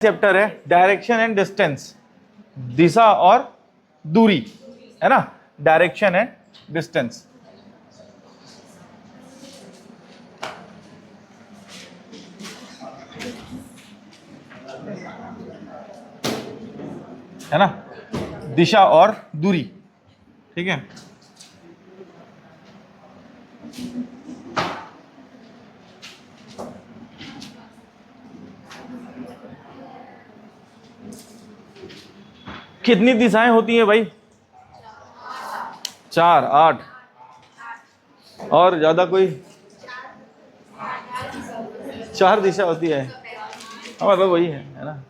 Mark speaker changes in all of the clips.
Speaker 1: Chapter है direction and distance, दिशा और दूरी, है ना, डायरेक्शन एंड डिस्टेंस। है ना, दिशा और दूरी, ठीक है। कितनी दिशाएं होती हैं भाई? 4, 8 और ज्यादा कोई? 4 दिशा होती है, मतलब वही है ना।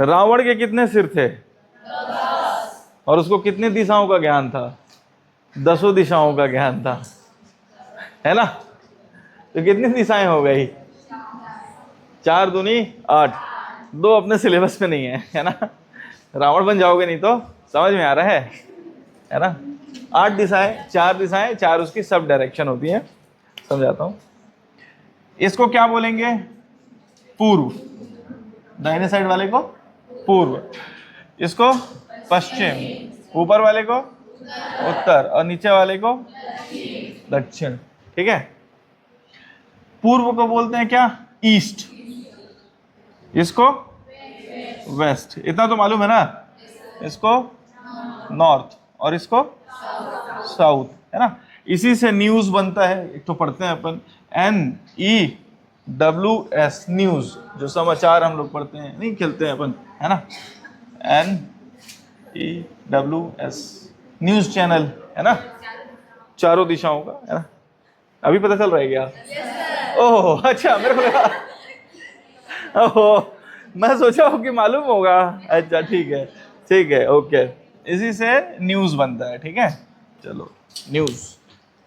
Speaker 1: रावण के कितने सिर थे? और उसको कितनी दिशाओं का ज्ञान था? 10 दिशाओं का ज्ञान था, है ना। तो कितनी दिशाएं हो गई? 4 दूनी 8, 2 अपने सिलेबस में नहीं है ना। रावण बन जाओगे नहीं तो, समझ में आ रहा है ना। 8 दिशाएं, 4 दिशाएं, 4 उसकी सब डायरेक्शन होती हैं। समझाता हूं, इसको क्या बोलेंगे? पूर्व, दाहिने साइड वाले को पूर्व, इसको पश्चिम, ऊपर वाले को उत्तर और नीचे वाले को दक्षिण, ठीक है। पूर्व को बोलते हैं क्या? ईस्ट, इसको वेस्ट, इतना तो मालूम है ना। इसको नॉर्थ और इसको साउथ, है ना। इसी से न्यूज बनता है, एक तो पढ़ते हैं अपन NEWS, न्यूज, जो समाचार हम लोग पढ़ते हैं, नहीं खेलते हैं अपन, है ना। NEWS, न्यूज चैनल, है ना, चारों दिशाओं का, है ना। अभी पता चल रहा है क्या? ओह अच्छा, मेरे को लगा, ओह मैं सोचा हो कि मालूम होगा। अच्छा ठीक है, ठीक है, ओके। इसी से न्यूज बनता है, ठीक है। चलो न्यूज,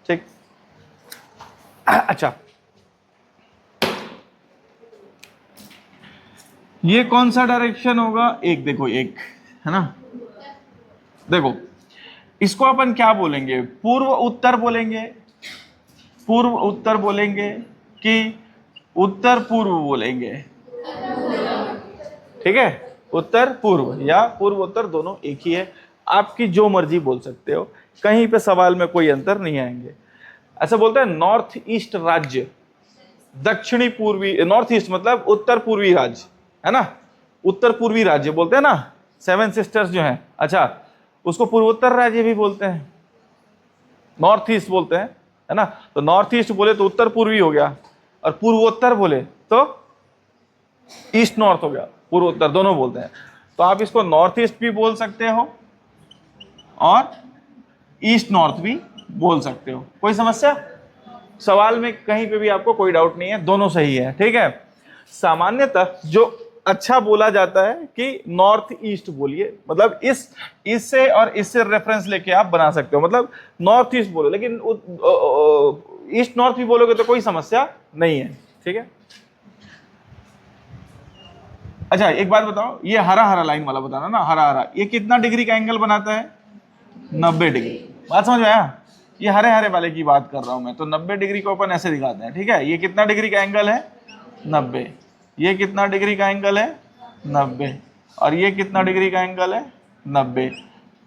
Speaker 1: ठीक। अच्छा, ये कौन सा डायरेक्शन होगा? एक देखो, एक, है ना। देखो, इसको अपन क्या बोलेंगे? पूर्व उत्तर बोलेंगे, पूर्व उत्तर बोलेंगे कि उत्तर पूर्व बोलेंगे? ठीक है, उत्तर पूर्व या पूर्व उत्तर दोनों एक ही है, आपकी जो मर्जी बोल सकते हो, कहीं पे सवाल में कोई अंतर नहीं आएंगे। ऐसा बोलते हैं नॉर्थ ईस्ट राज्य, दक्षिणी पूर्वी, नॉर्थ ईस्ट मतलब उत्तर पूर्वी राज्य, है ना, उत्तर पूर्वी राज्य बोलते हैं ना, 7 सिस्टर्स जो हैं। अच्छा, उसको पूर्वोत्तर राज्य भी बोलते हैं, नॉर्थ ईस्ट बोलते हैं, है ना। तो नॉर्थ ईस्ट बोले तो उत्तर पूर्वी हो गया, और पूर्वोत्तर बोले तो ईस्ट नॉर्थ हो गया, पूर्वोत्तर दोनों बोलते हैं। तो आप इसको नॉर्थ ईस्ट भी बोल सकते हो और ईस्ट नॉर्थ भी बोल सकते हो, कोई समस्या? सवाल में कहीं पे भी आपको कोई डाउट नहीं है, दोनों सही है, ठीक है। सामान्यतः जो अच्छा बोला जाता है कि नॉर्थ ईस्ट बोलिए, मतलब इससे और इससे रेफरेंस लेके आप बना सकते हो, मतलब नॉर्थ ईस्ट बोलो, लेकिन ईस्ट नॉर्थ भी बोलोगे तो कोई समस्या नहीं है, ठीक है। अच्छा एक बात बताओ, ये हरा हरा लाइन वाला बताना ना, हरा हरा, ये कितना डिग्री का एंगल बनाता है? 90 डिग्री। बात समझ में आया? ये हरे हरे वाले की बात कर रहा हूं मैं, तो 90 डिग्री को अपन ऐसे दिखाते हैं, ठीक है। ये कितना डिग्री का एंगल है? 90। ये कितना डिग्री का एंगल है? 90। और ये कितना डिग्री का एंगल है? 90।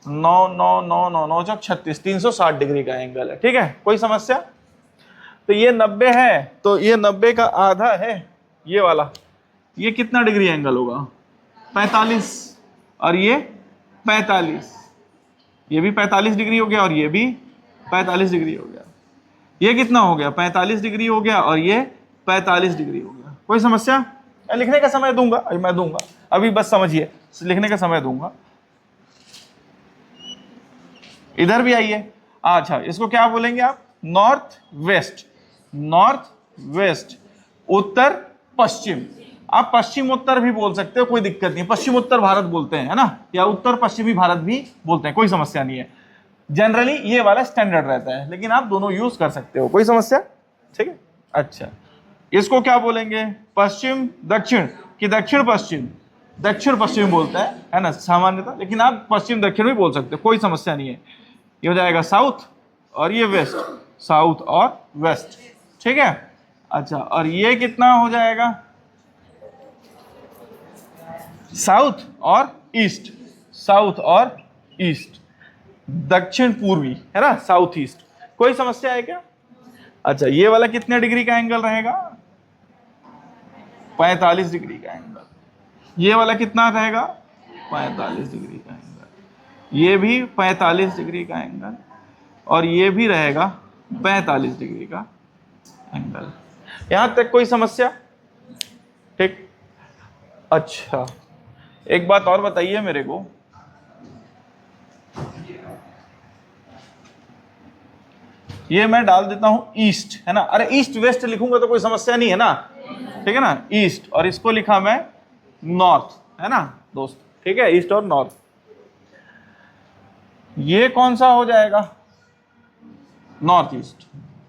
Speaker 1: 9 9 9 9 9 36, 360 डिग्री का एंगल है, ठीक है, कोई समस्या? तो ये 90 है, तो ये 90 का आधा है ये वाला, ये कितना डिग्री एंगल होगा? 45। और ये 45, ये भी 45 डिग्री हो गया और ये भी 45 डिग्री हो गया। ये कितना हो गया? 45 डिग्री हो गया और ये 45 डिग्री हो गया, कोई समस्या? लिखने का समय दूंगा, मैं दूंगा, अभी बस समझिए, लिखने का समय दूंगा। इधर भी आइए। अच्छा, इसको क्या बोलेंगे आप? नॉर्थ वेस्ट, नॉर्थ वेस्ट, उत्तर पश्चिम। आप पश्चिम उत्तर भी बोल सकते हो, कोई दिक्कत नहीं, पश्चिम उत्तर भारत बोलते हैं, है ना, या उत्तर पश्चिमी भारत भी बोलते हैं, कोई समस्या नहीं है। जनरली ये वाला स्टैंडर्ड रहता है, लेकिन आप दोनों यूज कर सकते हो, कोई समस्या? ठीक है। अच्छा, इसको क्या बोलेंगे? पश्चिम दक्षिण कि दक्षिण पश्चिम? दक्षिण पश्चिम बोलते हैं, है ना, सामान्यतः, लेकिन आप पश्चिम दक्षिण भी बोल सकते हो, कोई समस्या नहीं है। ये हो जाएगा साउथ और ये वेस्ट, साउथ और वेस्ट, ठीक है। अच्छा, और ये कितना हो जाएगा? साउथ और ईस्ट, साउथ और ईस्ट, दक्षिण पूर्वी, है ना, साउथ ईस्ट। कोई समस्या है क्या? अच्छा, ये वाला कितने डिग्री का एंगल रहेगा? 45 डिग्री का एंगल। ये वाला कितना रहेगा? 45 डिग्री का एंगल। ये भी 45 डिग्री का एंगल, और ये भी रहेगा 45 डिग्री का एंगल। यहां तक कोई समस्या? ठीक। अच्छा, एक बात और बताइए मेरे को, ये मैं डाल देता हूं ईस्ट, है ना। अरे ईस्ट वेस्ट लिखूंगा तो कोई समस्या नहीं है ना, ठीक है ना, ईस्ट, और इसको लिखा मैं नॉर्थ, है ना दोस्त, ठीक है, ईस्ट और नॉर्थ। ये कौन सा हो जाएगा? नॉर्थ ईस्ट,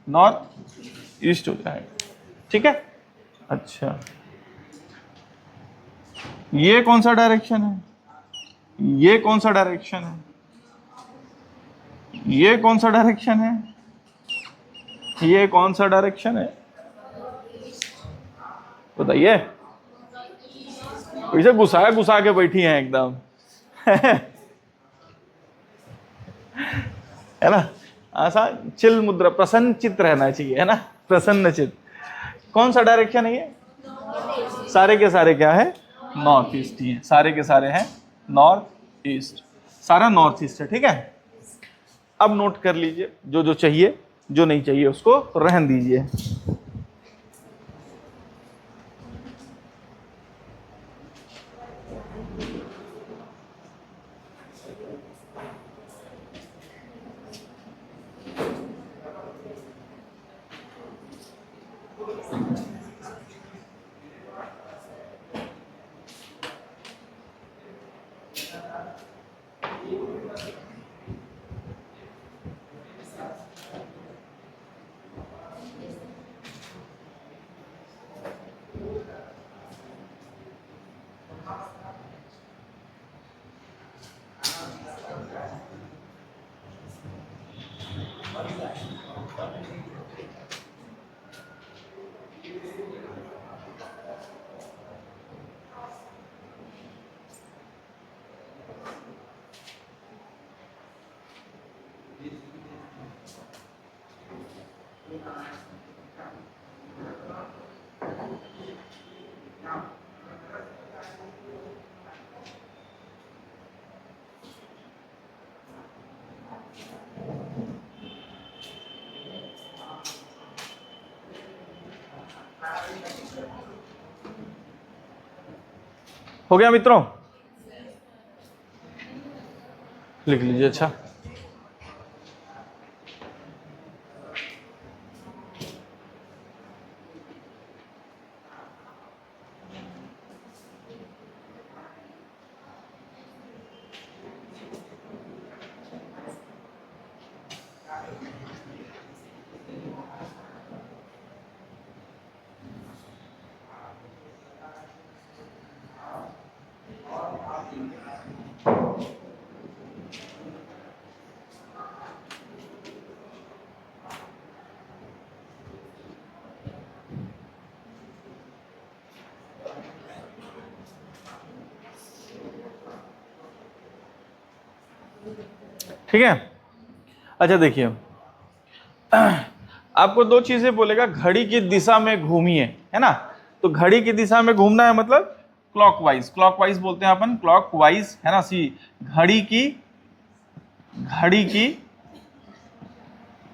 Speaker 1: नॉर्थ ईस्ट हो जाएगा, ठीक है। अच्छा, ये कौन सा डायरेक्शन है? ये कौन सा डायरेक्शन है? ये कौन सा डायरेक्शन है? ये कौन सा डायरेक्शन है? बताइए। इसे घुसा के बैठी हैं एकदम है ना, ऐसा चिल मुद्रा, प्रसन्न चित्त रहना चाहिए, है ना, प्रसन्न चित्त। कौन सा डायरेक्शन है ये? सारे के सारे क्या है? नॉर्थ ईस्ट ही है, सारे के सारे हैं नॉर्थ ईस्ट, सारा नॉर्थ ईस्ट है, ठीक है। अब नोट कर लीजिए, जो जो चाहिए, जो नहीं चाहिए उसको रहन दीजिए। हो गया मित्रों? लिख लीजिए। अच्छा, ठीक है। अच्छा देखिए, आपको दो चीजें बोलेगा, घड़ी की दिशा में घूमिए, है ना। तो घड़ी की दिशा में घूमना है मतलब क्लॉकवाइज, क्लॉकवाइज बोलते हैं अपन, क्लॉकवाइज, है ना। सी घड़ी की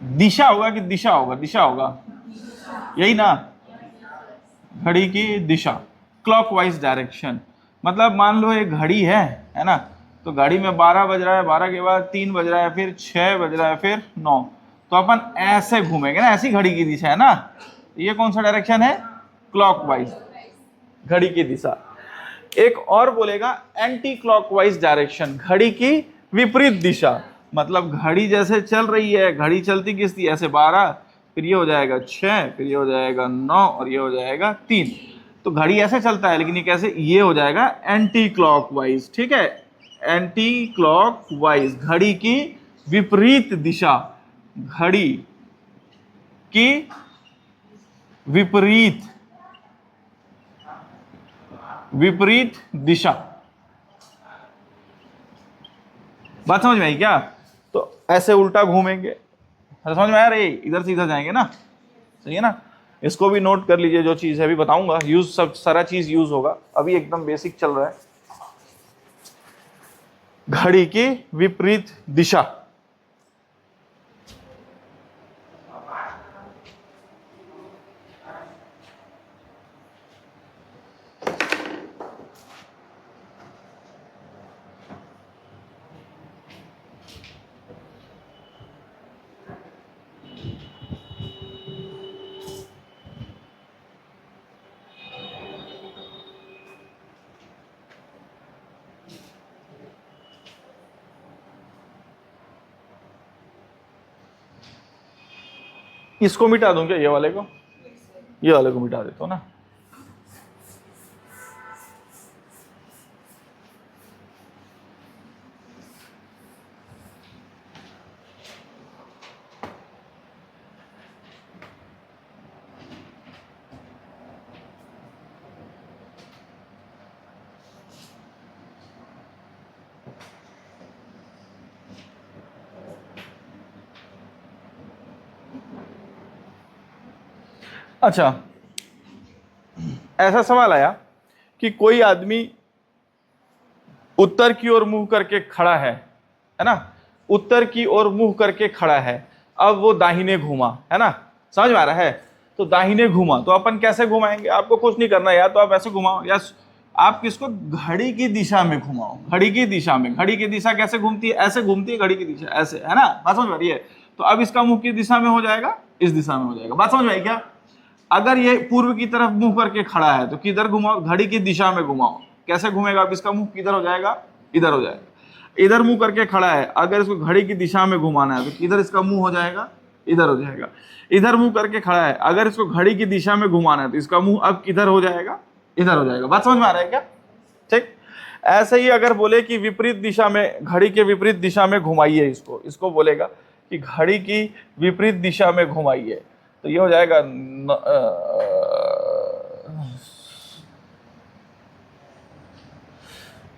Speaker 1: दिशा होगा कि दिशा होगा? दिशा होगा, यही ना, घड़ी की दिशा, क्लॉकवाइज डायरेक्शन। मतलब मान लो एक घड़ी है ना, तो घड़ी में 12 बज रहा है, 12 के बाद 3 बज रहा है, फिर 6 बज रहा है, फिर 9, तो अपन ऐसे घूमेंगे ना, ऐसी घड़ी की दिशा है ना। ये कौन सा डायरेक्शन है? क्लॉकवाइज, घड़ी की दिशा। एक और बोलेगा एंटी क्लॉकवाइज डायरेक्शन, घड़ी की विपरीत दिशा। मतलब घड़ी जैसे चल रही है, घड़ी चलती किस थी? ऐसे 12, फिर ये हो जाएगा 6, फिर ये हो जाएगा 9, और ये हो जाएगा 3। तो घड़ी ऐसे चलता है, लेकिन ये कैसे? ये हो जाएगा एंटी क्लॉकवाइज, ठीक है, एंटी क्लॉकवाइज, घड़ी की विपरीत दिशा, घड़ी की विपरीत दिशा, बात समझ में आई क्या? तो ऐसे उल्टा घूमेंगे, समझ में आया रे? इधर से इधर जाएंगे ना, सही है ना? इसको भी नोट कर लीजिए, जो चीज है अभी बताऊंगा, यूज सब सारा चीज यूज होगा, अभी एकदम बेसिक चल रहा है। घड़ी की विपरीत दिशा, इसको मिटा दूं क्या? ये वाले को, ये वाले को मिटा देता हूं ना। अच्छा, ऐसा सवाल आया कि कोई आदमी उत्तर की ओर मुंह करके खड़ा है ना? उत्तर की ओर मुंह करके खड़ा है, अब वो दाहिने घूमा, है ना? समझ में आ रहा है? तो दाहिने घूमा तो अपन कैसे घुमाएंगे? आपको कुछ नहीं करना, या तो आप ऐसे घुमाओ या आप किसको, घड़ी की दिशा में घुमाओ। घड़ी की दिशा में, घड़ी की दिशा कैसे घूमती है? ऐसे घूमती है घड़ी की दिशा, ऐसे, है ना? बात समझ में आ रही है? तो अब इसका मुंह किस दिशा में हो जाएगा? इस दिशा में हो जाएगा। बात समझ में आई क्या? अगर ये पूर्व की तरफ मुंह करके खड़ा है तो किधर घुमाओ? घड़ी की दिशा में घुमाओ। कैसे घूमेगा? अब इसका मुंह किधर हो जाएगा? इधर हो जाएगा। इधर मुंह करके खड़ा है, अगर इसको घड़ी की दिशा में घुमाना है तो किधर इसका मुंह हो जाएगा? इधर हो जाएगा। इधर मुंह करके खड़ा है, अगर इसको घड़ी की दिशा में घुमाना है तो इसका मुंह अब किधर हो जाएगा? इधर हो जाएगा। बात समझ में आ रहा है क्या? ठीक। ऐसे ही अगर बोले कि विपरीत दिशा में, घड़ी के विपरीत दिशा में घुमाइए इसको, इसको बोलेगा कि घड़ी की विपरीत दिशा में घुमाइए, तो ये हो जाएगा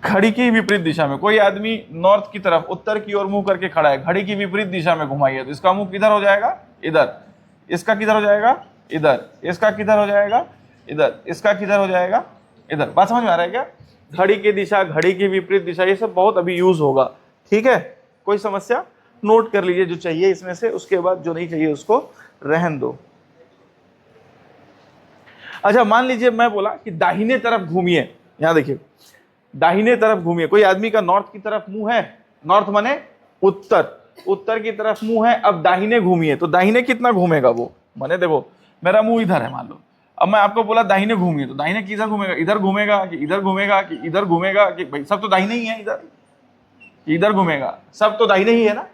Speaker 1: घड़ी की विपरीत दिशा में। कोई आदमी नॉर्थ की तरफ, उत्तर की ओर मुंह करके खड़ा है, घड़ी की विपरीत दिशा में घुमाइए तो इसका मुंह किधर हो जाएगा? इधर। इसका किधर हो जाएगा? इधर। इसका किधर हो जाएगा? इधर। इसका किधर हो जाएगा? इधर। बात समझ में आ रहा है क्या? घड़ी की दिशा, घड़ी की विपरीत दिशा, ये सब बहुत अभी यूज होगा। ठीक है, कोई समस्या? नोट कर लीजिए जो चाहिए इसमें से, उसके बाद जो नहीं चाहिए उसको रहन दो। अच्छा, मान लीजिए मैं बोला कि दाहिने तरफ घूमिए, यहां देखिए, दाहिने तरफ घूमिए। कोई आदमी का नॉर्थ की तरफ मुंह है, नॉर्थ माने उत्तर, उत्तर की तरफ मुंह है, अब दाहिने घूमिए, तो दाहिने कितना घूमेगा वो? माने देखो, मेरा मुंह इधर है मान लो, अब मैं आपको बोला दाहिने घूमिए, तो दाहिने किधर घूमेगा? इधर घूमेगा कि इधर घूमेगा कि इधर घूमेगा? कि भाई सब तो दाहिने ही है, इधर इधर घूमेगा, सब तो दाहिने ही है ना?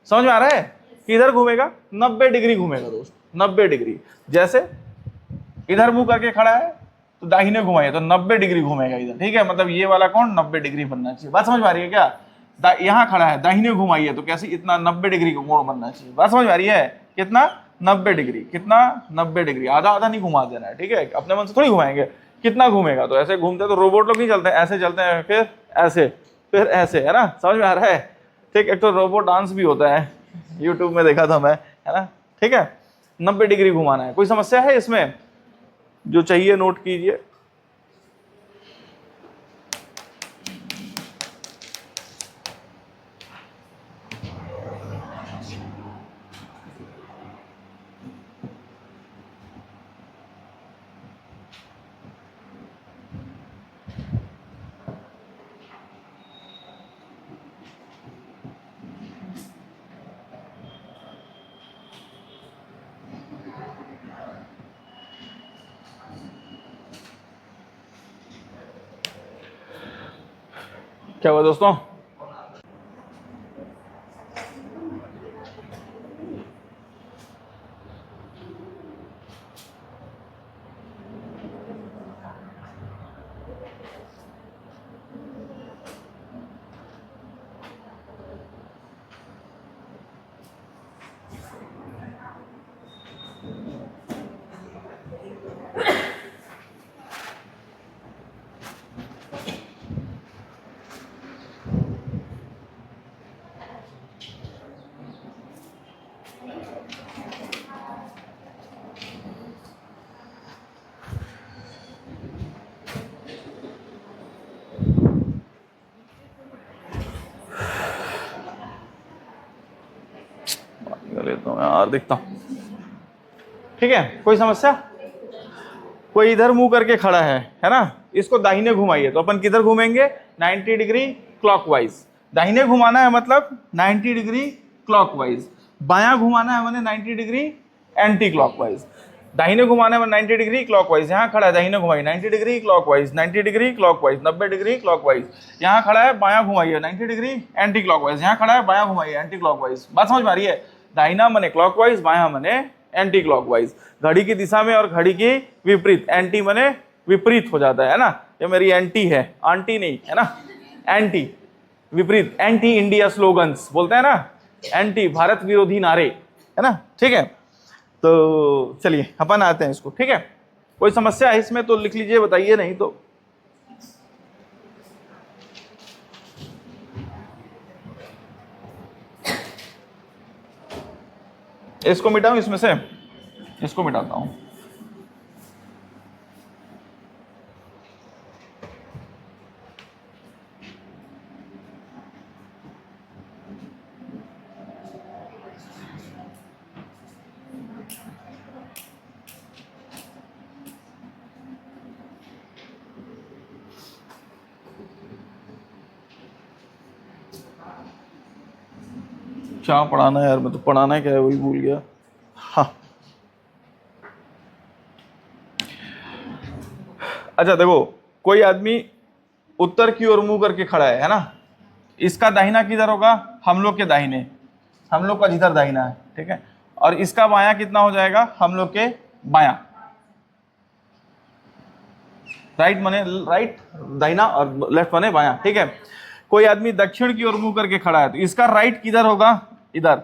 Speaker 1: समझ में आ रहा है? किधर घूमेगा? 90 डिग्री घूमेगा दोस्त, 90 डिग्री। जैसे इधर मुंह करके खड़ा है तो दाहिने घुमाइए तो 90 डिग्री घूमेगा इधर। ठीक है, मतलब ये वाला कौन? 90 डिग्री बनना चाहिए। बात समझ में आ रही है क्या? यहाँ खड़ा है, दाहिने घुमाइए तो कैसे? इतना 90 डिग्री का कोण बनना चाहिए। बात समझ में आ रही है? कितना? 90 डिग्री। कितना? 90 डिग्री। आधा आधा नहीं घुमा देना है, ठीक है? अपने मन से थोड़ी घुमाएंगे। कितना घूमेगा? तो ऐसे घूमते तो रोबोट लोग नहीं चलते, ऐसे चलते हैं, फिर ऐसे, फिर ऐसे, है ना? समझ में आ रहा है? ठीक। एक तो रोबोट डांस भी होता है, यूट्यूब में देखा था मैं, है ना? ठीक है, 90 डिग्री घुमाना है। कोई समस्या है इसमें? जो चाहिए नोट कीजिए। क्या हुआ दोस्तों? हूँ यार, देखता हूँ। ठीक है, कोई समस्या? कोई इधर मुंह करके खड़ा है ना, इसको दाहिने घुमाइए तो अपन किधर घूमेंगे? 90 डिग्री क्लॉकवाइज। दाहिने घुमाना है मतलब 90 डिग्री क्लॉकवाइज, बायां घुमाना है मैंने 90 डिग्री एंटी क्लॉकवाइज। दाहिने घुमाने में 90 डिग्री क्लॉकवाइज, यहाँ खड़ा है दाहिने घुमाइए 90 degree clockwise, 90 degree clockwise, 90 degree clockwise. यहाँ खड़ा है बायां घुमाइए 90 डिग्री एंटी क्लॉकवाइज, यहाँ खड़ा है बायां घुमाइए एंटी क्लॉकवाइज। बात समझ में आ रही है? दाहिना मने क्लॉकवाइज, बायां मने एंटी क्लॉकवाइज। घड़ी की दिशा में और घड़ी की विपरीत, एंटी मने विपरीत हो जाता है ना। ये मेरी एंटी है, आंटी नहीं है ना, एंटी विपरीत। एंटी इंडिया स्लोगन्स बोलते हैं ना, एंटी भारत विरोधी नारे, है ना। ठीक है, तो चलिए अपन आते हैं इसको। ठीक है, कोई समस्या है इसमें तो लिख लीजिए, बताइए, नहीं तो इसको मिटाऊं, इसमें से इसको मिटाता हूं। क्या पढ़ाना है यार, मैं तो पढ़ाना क्या है वही भूल गया। हाँ, अच्छा देखो, कोई आदमी उत्तर की ओर मुंह करके खड़ा है ना, इसका दाहिना किधर होगा? हम लोग के दाहिने, हम लोग का जिधर दाहिना है, ठीक है। और इसका बायां कितना हो जाएगा? हम लोग के बायां। राइट मने राइट, दाहिना, और लेफ्ट मने बायां, ठीक है। कोई आदमी दक्षिण की ओर मुंह करके खड़ा है तो इसका राइट किधर होगा? इधर।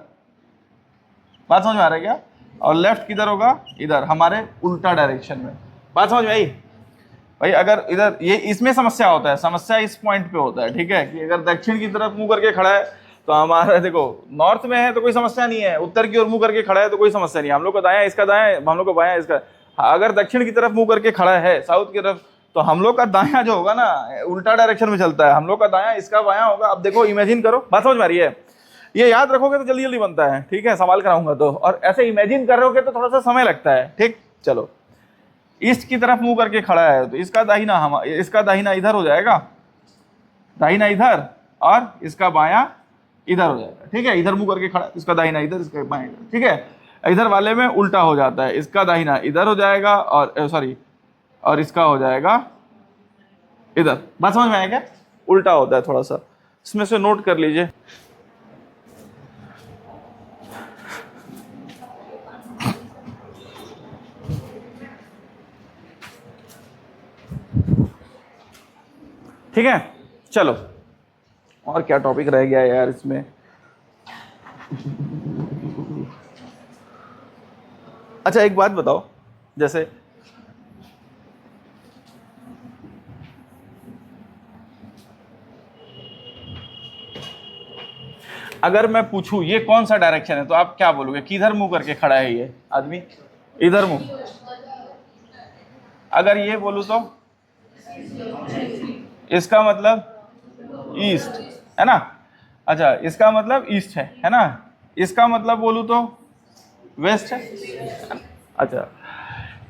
Speaker 1: बात समझ में आ रहा है क्या? और लेफ्ट किधर होगा? इधर, हमारे उल्टा डायरेक्शन में। बात समझ में आई? भाई अगर इधर ये, इसमें समस्या होता है, समस्या इस पॉइंट पे होता है, ठीक है, कि अगर दक्षिण की तरफ मुंह करके खड़ा है तो हमारा, देखो नॉर्थ में है तो कोई समस्या नहीं है, उत्तर की ओर मुंह करके खड़ा है तो कोई समस्या नहीं है, हम लोग का दायां इसका दायां, हम लोग का बायां इसका। अगर दक्षिण की तरफ मुंह करके खड़ा है, साउथ की तरफ, तो हम लोग का दायां जो होगा ना, उल्टा डायरेक्शन में चलता है, हम लोग का दायां इसका बायां होगा। अब देखो, इमेजिन करो, बात समझ में आ रही है? ये याद रखोगे तो जल्दी जल्दी बनता है, ठीक है, सवाल कराऊंगा तो। और ऐसे इमेजिन कर रहे हो तो थोड़ा सा समय लगता है, ठीक। चलो, ईस्ट की तरफ मुंह करके खड़ा है तो इसका दाहिना, हम इसका दाहिना इधर हो जाएगा, दाहिना इधर, और इसका बायां इधर हो जाएगा, ठीक है। इधर मुंह करके खड़ा है, इसका दाहिना इधर, इसका बायां इधर, ठीक है। इधर वाले में उल्टा हो जाता है, इसका दाहिना इधर हो जाएगा, और सॉरी, और इसका हो जाएगा इधर। बात समझ में आया क्या? उल्टा होता है थोड़ा सा, इसमें से नोट कर लीजिए। ठीक है, चलो, और क्या टॉपिक रह गया यार इसमें? अच्छा एक बात बताओ, जैसे अगर मैं पूछूं ये कौन सा डायरेक्शन है, तो आप क्या बोलोगे? किधर मुंह करके खड़ा है ये आदमी? इधर मुंह। अगर ये बोलूं तो इसका मतलब ईस्ट, है ना। अच्छा, इसका मतलब ईस्ट है ना। इसका मतलब बोलूं तो वेस्ट है। अच्छा,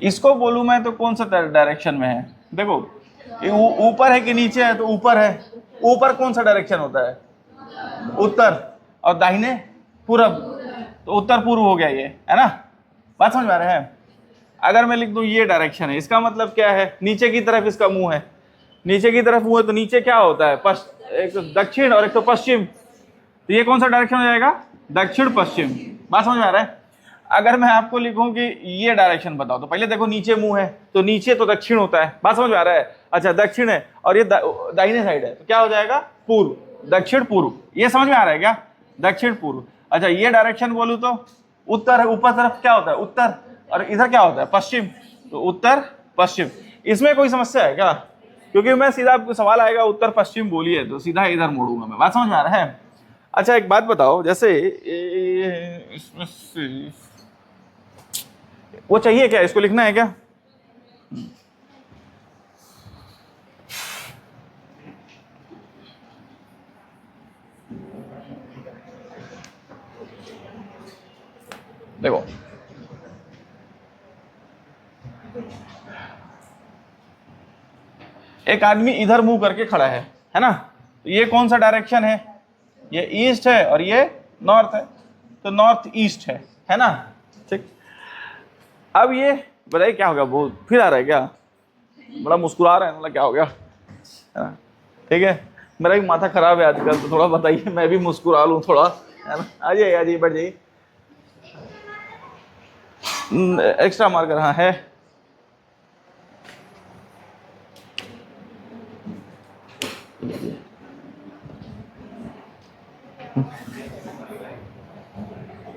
Speaker 1: इसको बोलूं मैं तो कौन सा डायरेक्शन में है? देखो, ऊपर है कि नीचे है? तो ऊपर है। ऊपर कौन सा डायरेक्शन होता है? उत्तर। और दाहिने पूरब, तो उत्तर पूर्व हो गया ये, है ना। बात समझ में आ रहा है? अगर मैं लिख दूं ये डायरेक्शन है, इसका मतलब क्या है? नीचे की तरफ इसका मुंह है, नीचे की तरफ मुंह है, तो नीचे क्या होता है? एक तो दक्षिण और एक तो पश्चिम, तो ये कौन सा डायरेक्शन हो जाएगा? दक्षिण पश्चिम। बात समझ में आ रहा है? अगर मैं आपको लिखूं कि ये डायरेक्शन बताओ, तो पहले देखो, नीचे मुंह है तो नीचे तो दक्षिण होता है। बात समझ में आ रहा है? अच्छा, दक्षिण है और ये दाहिने साइड है, तो क्या हो जाएगा? पूर्व, दक्षिण पूर्व। ये समझ में आ रहा है क्या? दक्षिण पूर्व। अच्छा, ये डायरेक्शन बोलूं तो उत्तर है, ऊपर तरफ क्या होता है? उत्तर, और इधर क्या होता है? पश्चिम, तो उत्तर पश्चिम। इसमें कोई समस्या है क्या? क्योंकि मैं सीधा, आपको सवाल आएगा उत्तर पश्चिम बोलिए तो सीधा इधर मोड़ूंगा मैं। बात समझ में आ रहा है? अच्छा एक बात बताओ, जैसे इसमें से वो चाहिए क्या? इसको लिखना है क्या? देखो एक आदमी इधर मुंह करके खड़ा है ना, तो ये कौन सा डायरेक्शन है? ये ईस्ट है और ये नॉर्थ है, तो नॉर्थ ईस्ट है ना। ठीक, अब ये बताइए क्या हो गया, वो फिर आ रहा है क्या? बड़ा मुस्कुरा रहे हैं, मतलब क्या हो गया, है ना? ठीक है, मेरा भी माथा खराब है आजकल, तो थोड़ा बताइए मैं भी मुस्कुरा लूँ थोड़ा, है ना। आ जाइए बैठ जाइए। एक्स्ट्रा मार्कर हाँ है।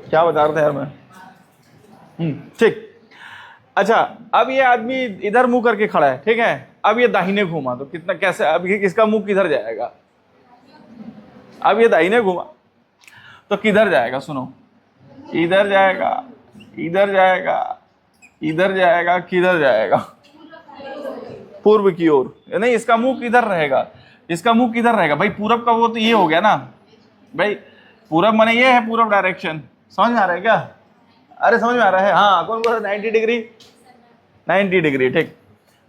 Speaker 1: क्या बता रहे थे यार मैं? ठीक, अच्छा अब ये आदमी इधर मुंह करके खड़ा है, ठीक है। अब ये दाहिने घूमा तो कितना, कैसे, अब इसका मुंह किधर जाएगा? अब ये दाहिने घूमा तो किधर जाएगा? सुनो, इधर जाएगा, इधर जाएगा, इधर जाएगा, किधर जाएगा? पूर्व की ओर। नहीं, इसका मुंह किधर रहेगा? इसका मुंह किधर रहेगा भाई? पूरब का वो तो ये हो गया ना भाई, पूरब माने ये है पूरब डायरेक्शन। समझ में आ रहा है क्या? अरे समझ में आ रहा है? हाँ, कौन बोला 90 डिग्री? 90 डिग्री, ठीक।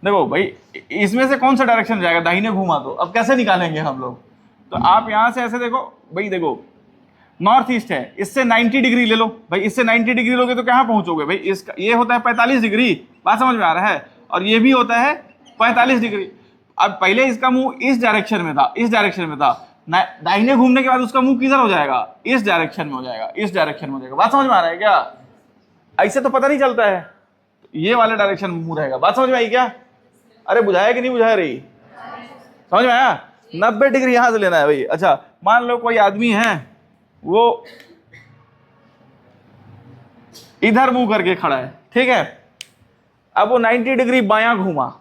Speaker 1: देखो भाई, इसमें से कौन सा डायरेक्शन जाएगा? दाहिने घूमा तो अब कैसे निकालेंगे हम लोग? तो आप यहां से ऐसे देखो भाई, देखो नॉर्थ ईस्ट है, इससे 90 डिग्री ले लो भाई, इससे 90 डिग्री लोगे तो कहां पहुंचोगे भाई? इसका ये होता है 45 डिग्री, बात समझ में आ रहा है? और ये भी होता है 45 डिग्री। अब पहले इसका मुंह इस डायरेक्शन में था, इस डायरेक्शन में था, दाहिने घूमने के बाद उसका मुंह किधर हो जाएगा? इस डायरेक्शन में हो जाएगा, इस डायरेक्शन में हो जाएगा। बात समझ में आ रहा है क्या? ऐसे तो पता नहीं चलता है, ये वाले डायरेक्शन में मुंह रहेगा। बात समझ में आई क्या? अरे बुझाया कि नहीं बुझाया रही? समझ में आया? 90 डिग्री यहां से लेना है भाई। अच्छा, मान लो कोई आदमी है, वो इधर मुंह करके खड़ा है, ठीक है। अब वो 90 डिग्री बायां घूमा,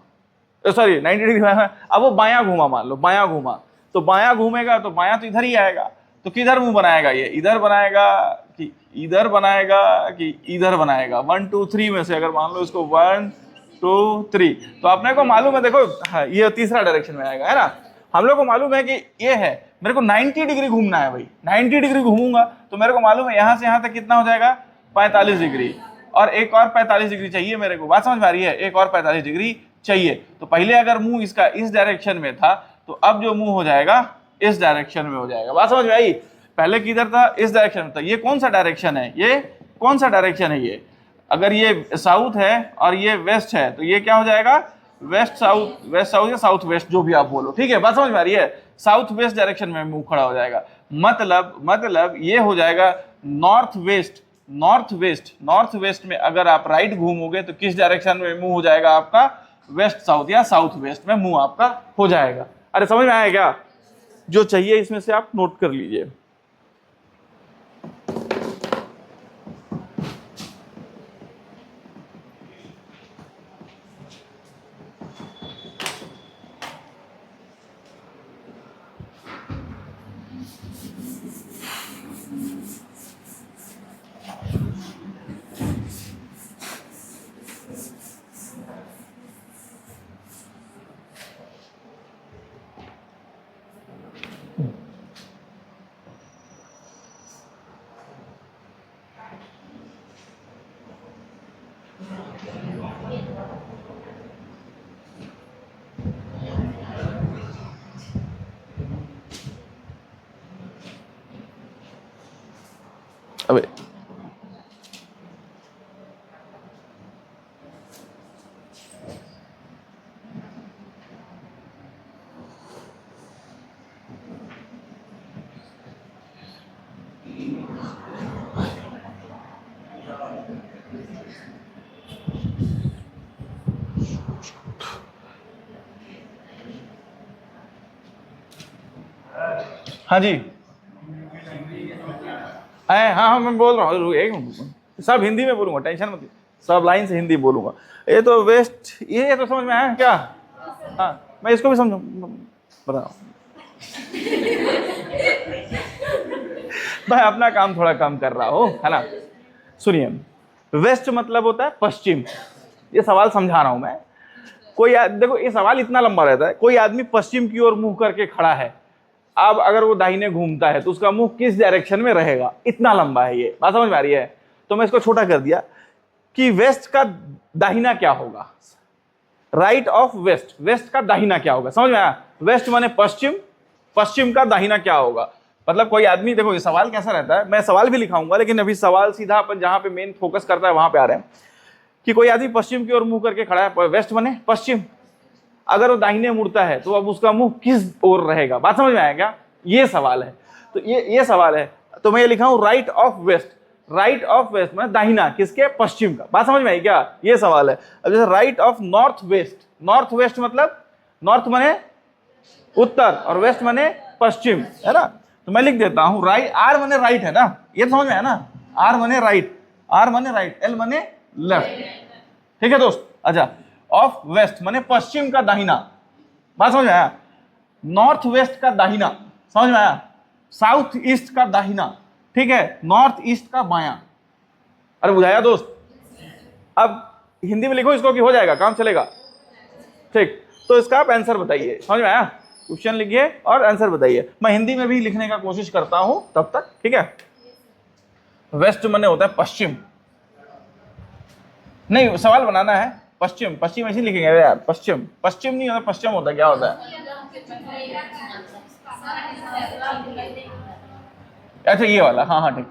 Speaker 1: सॉरी 90 डिग्री, अब वो बायां घूमा, मान लो बायां घूमा, तो बायां घूमेगा तो बायां तो इधर ही आएगा, तो किधर मुंह बनाएगा? ये इधर बनाएगा कि इधर बनाएगा कि इधर बनाएगा? 1 2 3 में से अगर मान लो इसको 1 2 3, तो अपने को मालूम है, देखो हाँ, ये तीसरा डायरेक्शन में आएगा, है ना। हम लोग को मालूम है कि ये है, मेरे को 90 डिग्री घूमना है भाई। 90 डिग्री घूमूंगा तो मेरे को मालूम है यहां से यहां तक कितना हो जाएगा? 45 डिग्री, और एक और 45 डिग्री चाहिए मेरे को। बात समझ में आ रही है? एक और 45 डिग्री चाहिए। तो पहले अगर मुंह इसका इस डायरेक्शन में था, तो अब जो मुंह हो जाएगा इस डायरेक्शन में हो जाएगा। बात समझ में आई? पहले किधर था? इस डायरेक्शन में था। ये कौन सा डायरेक्शन है? ये कौन सा डायरेक्शन है? ये अगर ये साउथ है और ये वेस्ट है, तो ये क्या हो जाएगा? वेस्ट साउथ या साउथ वेस्ट, जो भी आप बोलो, ठीक है। बात समझ में आ रही है? साउथ वेस्ट डायरेक्शन में मुंह खड़ा हो जाएगा। मतलब ये हो जाएगा नॉर्थ वेस्ट। नॉर्थ वेस्ट में अगर आप राइट घूमोगे तो किस डायरेक्शन में मुंह हो जाएगा आपका? वेस्ट साउथ या साउथ वेस्ट में मुंह आपका हो जाएगा। अरे समझ में आया क्या? जो चाहिए इसमें से आप नोट कर लीजिए। अबे हाँ जी, हाँ मैं बोल रहा हूँ, एक सब हिंदी में बोलूंगा, टेंशन मत, सब लाइन से हिंदी बोलूंगा। ये तो वेस्ट, ये तो समझ में आया क्या? हाँ, मैं इसको भी समझू, बताओ भाई, अपना काम थोड़ा कम कर रहा हो, है ना। सुनिए, वेस्ट मतलब होता है पश्चिम। ये सवाल समझा रहा हूं मैं। कोई देखो, ये सवाल इतना लंबा रहता है। कोई आदमी पश्चिम की ओर मुंह करके खड़ा है, अब अगर वो दाहिने घूमता है तो उसका मुंह किस डायरेक्शन में रहेगा? इतना लंबा है ये। बात समझ में आ रही है? तो मैं इसको छोटा कर दिया कि वेस्ट का दाहिना क्या होगा, राइट ऑफ वेस्ट, वेस्ट का दाहिना क्या होगा, समझ में आया? वेस्ट माने पश्चिम, पश्चिम का दाहिना क्या होगा। मतलब कोई आदमी, देखो ये सवाल कैसा रहता है, मैं सवाल भी लिखाऊंगा लेकिन अभी सवाल सीधा अपन जहां पे मेन फोकस करता है वहां पे आ रहे हैं कि कोई आदमी पश्चिम की ओर मुंह करके खड़ा है, वेस्ट माने पश्चिम, अगर वो दाहिने मुड़ता है तो अब उसका मुंह किस ओर रहेगा, बात समझ में आया क्या? ये सवाल है। तो ये सवाल है, तो मैं ये लिखा हूं right of west, right of west मतलब दाहिना किसके, पश्चिम का, बात समझ में आई क्या? ये सवाल है। अब जैसे right of north west, north west मतलब नॉर्थ माने उत्तर और वेस्ट माने पश्चिम, है ना? तो मैं लिख देता हूं राइट, आर माने राइट है ना, ये समझ में है ना, आर माने राइट, आर माने राइट, एल माने लेफ्ट, ठीक है दोस्त? अच्छा, ऑफ वेस्ट माने पश्चिम का दाहिना, बात समझ में आया? नॉर्थ वेस्ट का दाहिना, समझ में आया? साउथ ईस्ट का दाहिना, ठीक है, नॉर्थ ईस्ट का बायां। अरे बुझाया दोस्त? अब हिंदी में लिखो इसको कि हो जाएगा, काम चलेगा, ठीक? तो इसका आप आंसर बताइए, समझ में आया? क्वेश्चन लिखिए और आंसर बताइए। मैं हिंदी में भी लिखने का कोशिश करता हूं तब तक, ठीक है? वेस्ट माने होता है पश्चिम, नहीं सवाल बनाना है, पश्चिम, पश्चिम ऐसे लिखेंगे यार, पश्चिम, पश्चिम नहीं होता, पश्चिम होता है, क्या होता है? अच्छा ये वाला, हाँ हाँ ठीक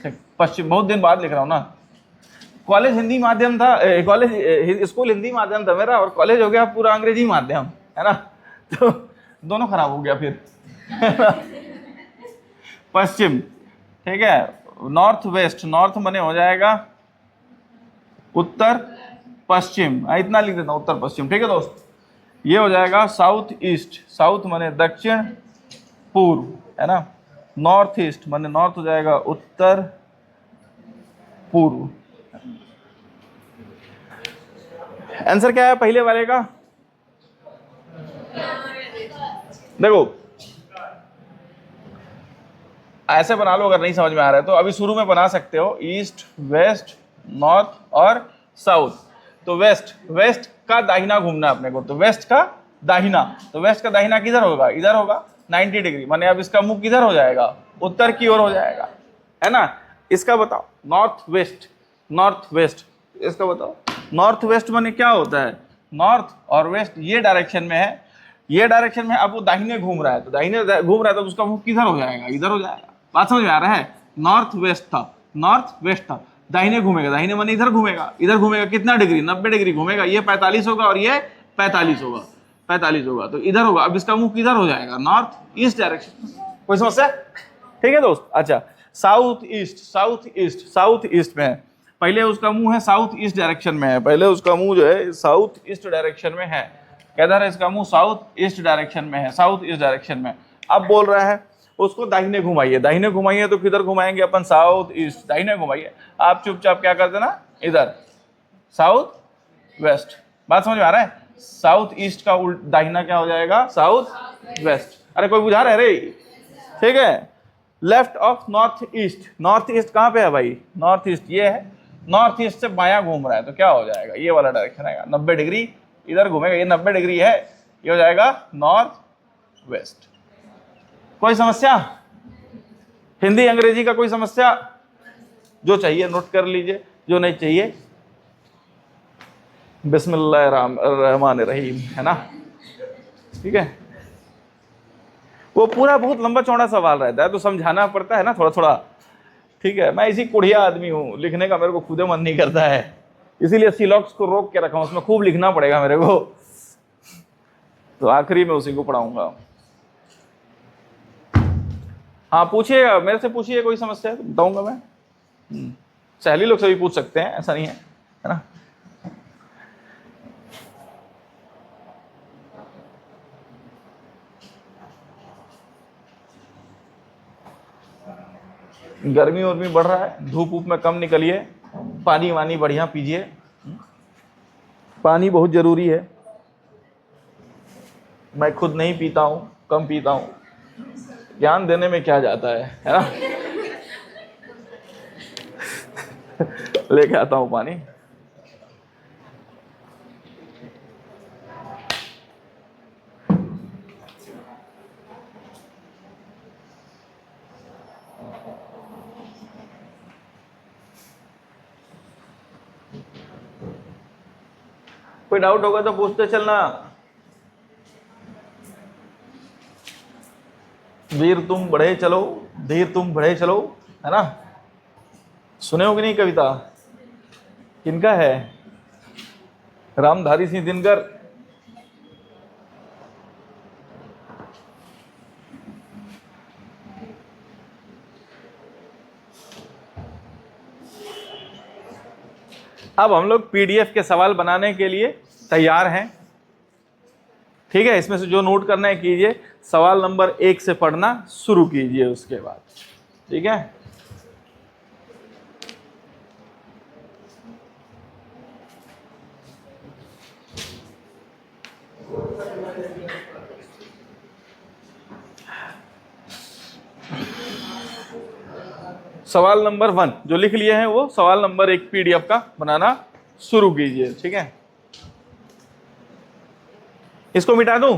Speaker 1: ठीक, पश्चिम। बहुत दिन बाद लिख रहा हूँ ना, कॉलेज हिंदी माध्यम था, कॉलेज स्कूल हिंदी माध्यम था मेरा, और कॉलेज हो गया पूरा अंग्रेजी माध्यम, है ना? तो दोनों खराब हो गया फिर। पश्चिम, ठीक है, नॉर्थ वेस्ट, नॉर्थ मने हो जाएगा उत्तर पश्चिम, इतना लिख देता हूं, उत्तर पश्चिम, ठीक है दोस्त? ये हो जाएगा साउथ ईस्ट, साउथ मने दक्षिण पूर्व, है ना? नॉर्थ ईस्ट माने नॉर्थ हो जाएगा उत्तर पूर्व। आंसर क्या है पहले वाले का? देखो ऐसे बना लो, अगर नहीं समझ में आ रहा है तो अभी शुरू में बना सकते हो, ईस्ट वेस्ट नॉर्थ और साउथ। तो वेस्ट, वेस्ट का दाहिना घूमना अपने को, तो वेस्ट का दाहिना, तो वेस्ट का दाहिना किधर होगा, इधर होगा 90 डिग्री, माने अब इसका मुंह किधर हो जाएगा, उत्तर की ओर हो जाएगा, है ना? इसका बताओ नॉर्थ वेस्ट, नॉर्थ वेस्ट, इसका बताओ नॉर्थ वेस्ट माने क्या होता है? नॉर्थ और वेस्ट ये डायरेक्शन में है, ये डायरेक्शन में, अब वो दाहिने घूम रहा है, तो दाहिने घूम रहा है तो उसका मुंह किधर हो जाएगा, इधर हो जाएगा, बात समझ में आ रहा है? नॉर्थ वेस्ट था, नॉर्थ वेस्ट था, दाहिने घूमेगा, दाहिने माने इधर घूमेगा, इधर घूमेगा कितना डिग्री, 90 डिग्री घूमेगा, ये 45 होगा और ये 45 होगा, 45 होगा, तो इधर होगा, अब इसका मुंह किधर हो जाएगा, नॉर्थ ईस्ट डायरेक्शन। कोई समस्या? ठीक है दोस्त? अच्छा, south east, south east, south east में है, पहले उसका मुंह है साउथ ईस्ट डायरेक्शन में है, पहले उसका मुंह जो है साउथ ईस्ट डायरेक्शन में है, किधर है इसका मुंह, साउथ ईस्ट डायरेक्शन में है, साउथ ईस्ट डायरेक्शन में। अब बोल रहा है उसको दाहिने घुमाइए, दाहिने घुमाइए, तो किधर घुमाएंगे अपन, साउथ ईस्ट, दाहिने घुमाइए, आप चुपचाप क्या कर देना, इधर साउथ वेस्ट, बात समझ में आ रहा है? साउथ ईस्ट का दाहिना क्या हो जाएगा, साउथ वेस्ट। अरे कोई बुझा रहा है रे? ठीक है, left of north east, north east कहाँ पे है भाई, नॉर्थ ईस्ट ये है, नॉर्थ ईस्ट से बायां घूम रहा है, तो क्या हो जाएगा, ये वाला डायरेक्शन आएगा, 90 डिग्री इधर घूमेगा, ये 90 डिग्री है, ये हो जाएगा नॉर्थ वेस्ट। कोई समस्या? हिंदी अंग्रेजी का कोई समस्या? जो चाहिए नोट कर लीजिए, जो नहीं चाहिए बिस्मिल्लाहिर्रहमानिर्रहीम, है ना? ठीक है, वो पूरा बहुत लंबा चौड़ा सवाल रहता है तो समझाना पड़ता है ना थोड़ा थोड़ा, ठीक है? मैं इसी कुढ़िया आदमी हूँ, लिखने का मेरे को खुदे मन नहीं करता है, इसीलिए सिलॉक्स को रोक के रखा हूँ, उसमें खूब लिखना पड़ेगा मेरे को, तो आखिरी में उसी को पढ़ाऊंगा। हाँ पूछिएगा, मेरे से पूछिए, कोई समस्या है तो बताऊंगा मैं। सहेली लोग से भी पूछ सकते हैं, ऐसा नहीं है, है ना? गर्मी उर्मी बढ़ रहा है, धूप ऊप में कम निकलिए, पानी वानी बढ़िया पीजिए, पानी बहुत जरूरी है, मैं खुद नहीं पीता हूँ, कम पीता हूँ, ज्ञान देने में क्या जाता है ना? लेके आता हूँ पानी। कोई डाउट होगा तो पूछते चलना। वीर तुम बढ़े चलो, धीर तुम बढ़े चलो, है ना? सुने हो कि नहीं कविता? किनका है? रामधारी सिंह दिनकर। अब हम लोग पीडीएफ के सवाल बनाने के लिए तैयार हैं। ठीक है, इसमें से जो नोट करना है कीजिए, सवाल नंबर 1 से पढ़ना शुरू कीजिए उसके बाद। ठीक है, सवाल नंबर 1 जो लिख लिए हैं वो सवाल नंबर 1 पीडीएफ का बनाना शुरू कीजिए। ठीक है, इसको मिटा दूं?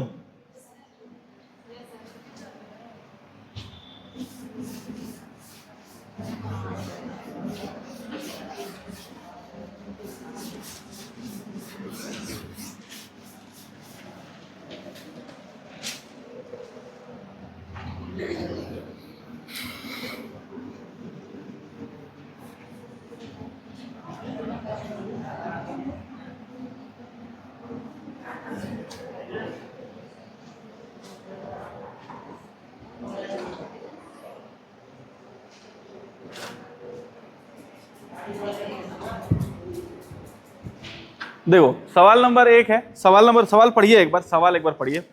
Speaker 1: देखो सवाल नंबर 1 है, सवाल पढ़िए एक बार, सवाल एक बार पढ़िए।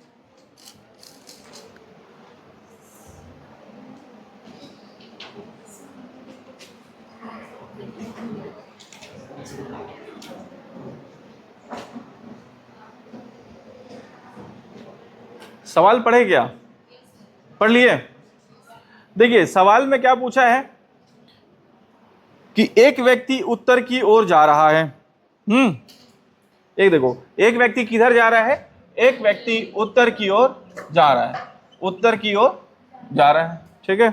Speaker 1: सवाल पढ़े क्या? पढ़ लिए? देखिए सवाल में क्या पूछा है कि एक व्यक्ति उत्तर की ओर जा रहा है। एक देखो, एक व्यक्ति किधर जा रहा है? एक व्यक्ति उत्तर की ओर जा रहा है, उत्तर की ओर जा रहा है। ठीक है,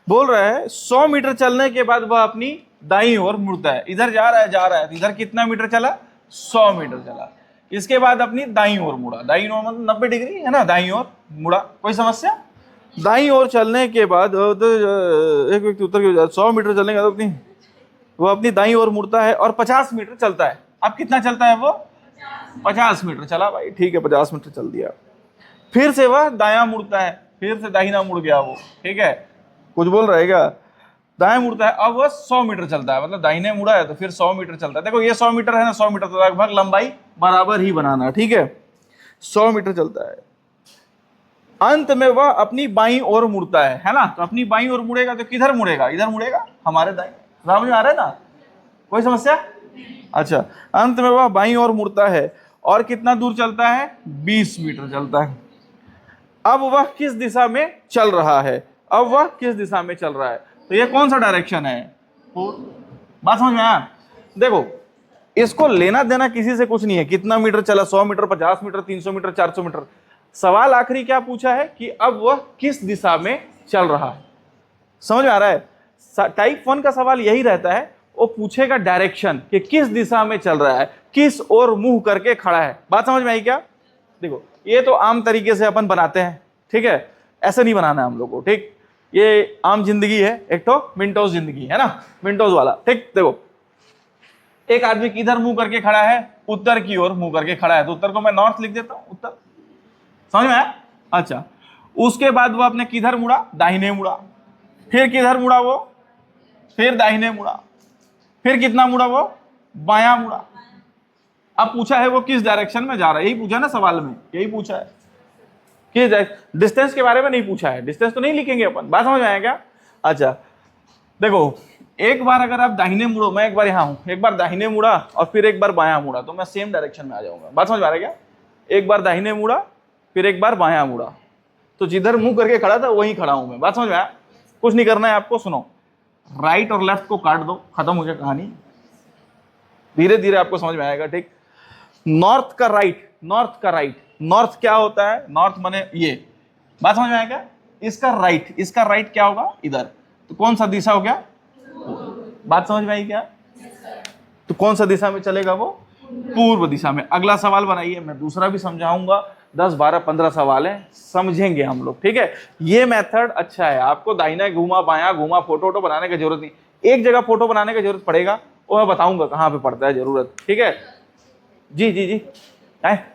Speaker 1: बोल रहा है 100 मीटर चलने के बाद वह अपनी दाईं ओर मुड़ता है। इधर जा रहा है, इधर कितना मीटर चला? 100 मीटर चला। इसके बाद अपनी दाईं ओर मुड़ा, दाईं ओर मतलब 90 डिग्री है ना, दाईं ओर मुड़ा। कोई समस्या? दाईं ओर चलने के बाद एक व्यक्ति उत्तर की ओर 100 मीटर चलने के बाद वो अपनी दाईं ओर मुड़ता है और 50 मीटर चलता है। अब कितना चलता है वो? 50 मीटर चला भाई, ठीक है 50 मीटर चल दिया। फिर से वह दायां मुड़ता है, फिर से दाहिना मुड़ गया वो। ठीक है, कुछ बोल रहेगा? दाएं मुड़ता है, अब वह 100 मीटर चलता है, मतलब दाहिने मुड़ा है तो फिर 100 मीटर चलता है। देखो ये 100 मीटर है ना, 100 मीटर तो लगभग लंबाई बराबर ही बनाना। ठीक है, 100 मीटर चलता है। अंत में वह अपनी बाईं ओर मुड़ता है ना? तो अपनी बाईं ओर मुड़ेगा तो किधर मुड़ेगा? इधर मुड़ेगा, हमारे दाएं। समझ में आ रहा है ना? कोई समस्या? अच्छा, अंत में वह बाईं ओर मुड़ता है और कितना दूर चलता है? 20 मीटर चलता है। अब वह किस दिशा में चल रहा है? अब वह किस दिशा में चल रहा है? तो ये कौन सा डायरेक्शन है? बात समझ में आया? देखो इसको लेना देना किसी से कुछ नहीं है, कितना मीटर चला, 100 मीटर, 50 मीटर, 300 मीटर, 400 मीटर। सवाल आखिरी क्या पूछा है कि अब वह किस दिशा में चल रहा है। समझ में आ रहा है? टाइप 1 का सवाल यही रहता है, वो पूछेगा डायरेक्शन कि किस दिशा में चल रहा है, किस ओर मुंह करके खड़ा है। बात समझ में आई क्या? देखो ये तो आम तरीके से अपन बनाते हैं, ठीक है, ऐसे नहीं बनाना है हम लोग को। ठीक, ये आम जिंदगी है, एक तो मिंटोज जिंदगी है ना, मिंटोज वाला। ठीक, देखो एक आदमी किधर मुंह करके खड़ा है? उत्तर की ओर मुंह करके खड़ा है, तो उत्तर को मैं नॉर्थ लिख देता हूं, उत्तर। समझ में आया? अच्छा, उसके बाद वो अपने किधर मुड़ा? दाहिने मुड़ा। फिर किधर मुड़ा वो? फिर दाहिने मुड़ा। फिर कितना मुड़ा वो? बायां मुड़ा। अब पूछा है वो किस डायरेक्शन में जा रहा है, यही पूछा ना सवाल में, यही पूछा है कि डिस्टेंस के बारे में नहीं पूछा है, डिस्टेंस तो नहीं लिखेंगे अपन। बात समझ में आया क्या? अच्छा देखो, एक बार अगर आप दाहिने मुड़ो, मैं एक बार यहाँ हूं, एक बार दाहिने मुड़ा और फिर एक बार बायां मुड़ा, तो मैं सेम डायरेक्शन में आ जाऊंगा। बात समझ में आ रहा है क्या? एक बार दाहिने मुड़ा फिर एक बार बायां मुड़ा, तो जिधर मुंह करके खड़ा था वहीं खड़ा हूं मैं। बात समझ में आया? कुछ नहीं करना है आपको, सुनो, राइट और लेफ्ट को काट दो, खत्म हो गया कहानी। धीरे धीरे आपको समझ में आएगा। ठीक, नॉर्थ का राइट, नॉर्थ का राइट, नॉर्थ क्या होता है? नॉर्थ माने ये। बात समझ में आएगा? इसका राइट, इसका राइट क्या होगा? इधर। तो कौन सा दिशा हो गया? बात समझ में आई क्या? तो कौन सा दिशा में चलेगा वो? पूर्व दिशा में। अगला सवाल बनाइए, मैं दूसरा भी समझाऊंगा। 10 12 15 सवाल है, समझेंगे हम लोग, ठीक है। ये मेथड अच्छा है, आपको दाहिना घुमा बायां घुमा फोटो वोटो बनाने की जरूरत नहीं। एक जगह फोटो बनाने की जरूरत पड़ेगा, वो मैं बताऊंगा कहाँ पे पड़ता है जरूरत, ठीक है। जी जी जी है।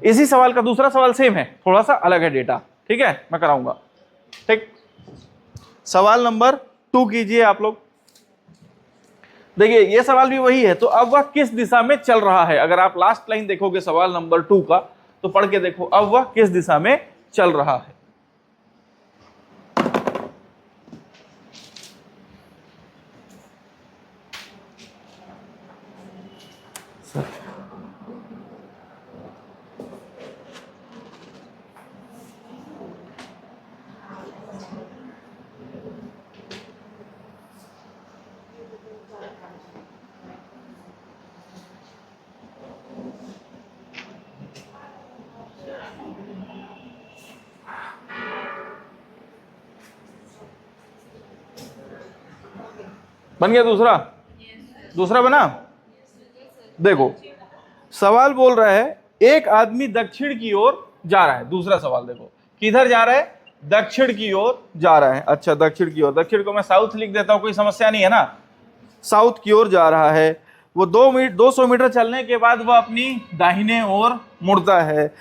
Speaker 1: इसी सवाल का दूसरा सवाल सेम है, थोड़ा सा अलग है डेटा, ठीक है, मैं कराऊंगा। ठीक, सवाल नंबर 2 कीजिए आप लोग। देखिए ये सवाल भी वही है, तो अब वह किस दिशा में चल रहा है। अगर आप लास्ट लाइन देखोगे सवाल नंबर 2 का, तो पढ़ के देखो, अब वह किस दिशा में चल रहा है। बन गया दूसरा? दूसरा बना? देखो सवाल बोल रहा है एक आदमी दक्षिण की ओर जा रहा है। दूसरा सवाल देखो, किधर जा रहा है? दक्षिण की ओर जा रहा है। अच्छा, दक्षिण की ओर, दक्षिण को मैं साउथ लिख देता हूं, कोई समस्या नहीं है ना। साउथ की ओर जा रहा है। वो 200 मीटर चलने के बाद वह अपनी दाहिने ओर मुड़ता है।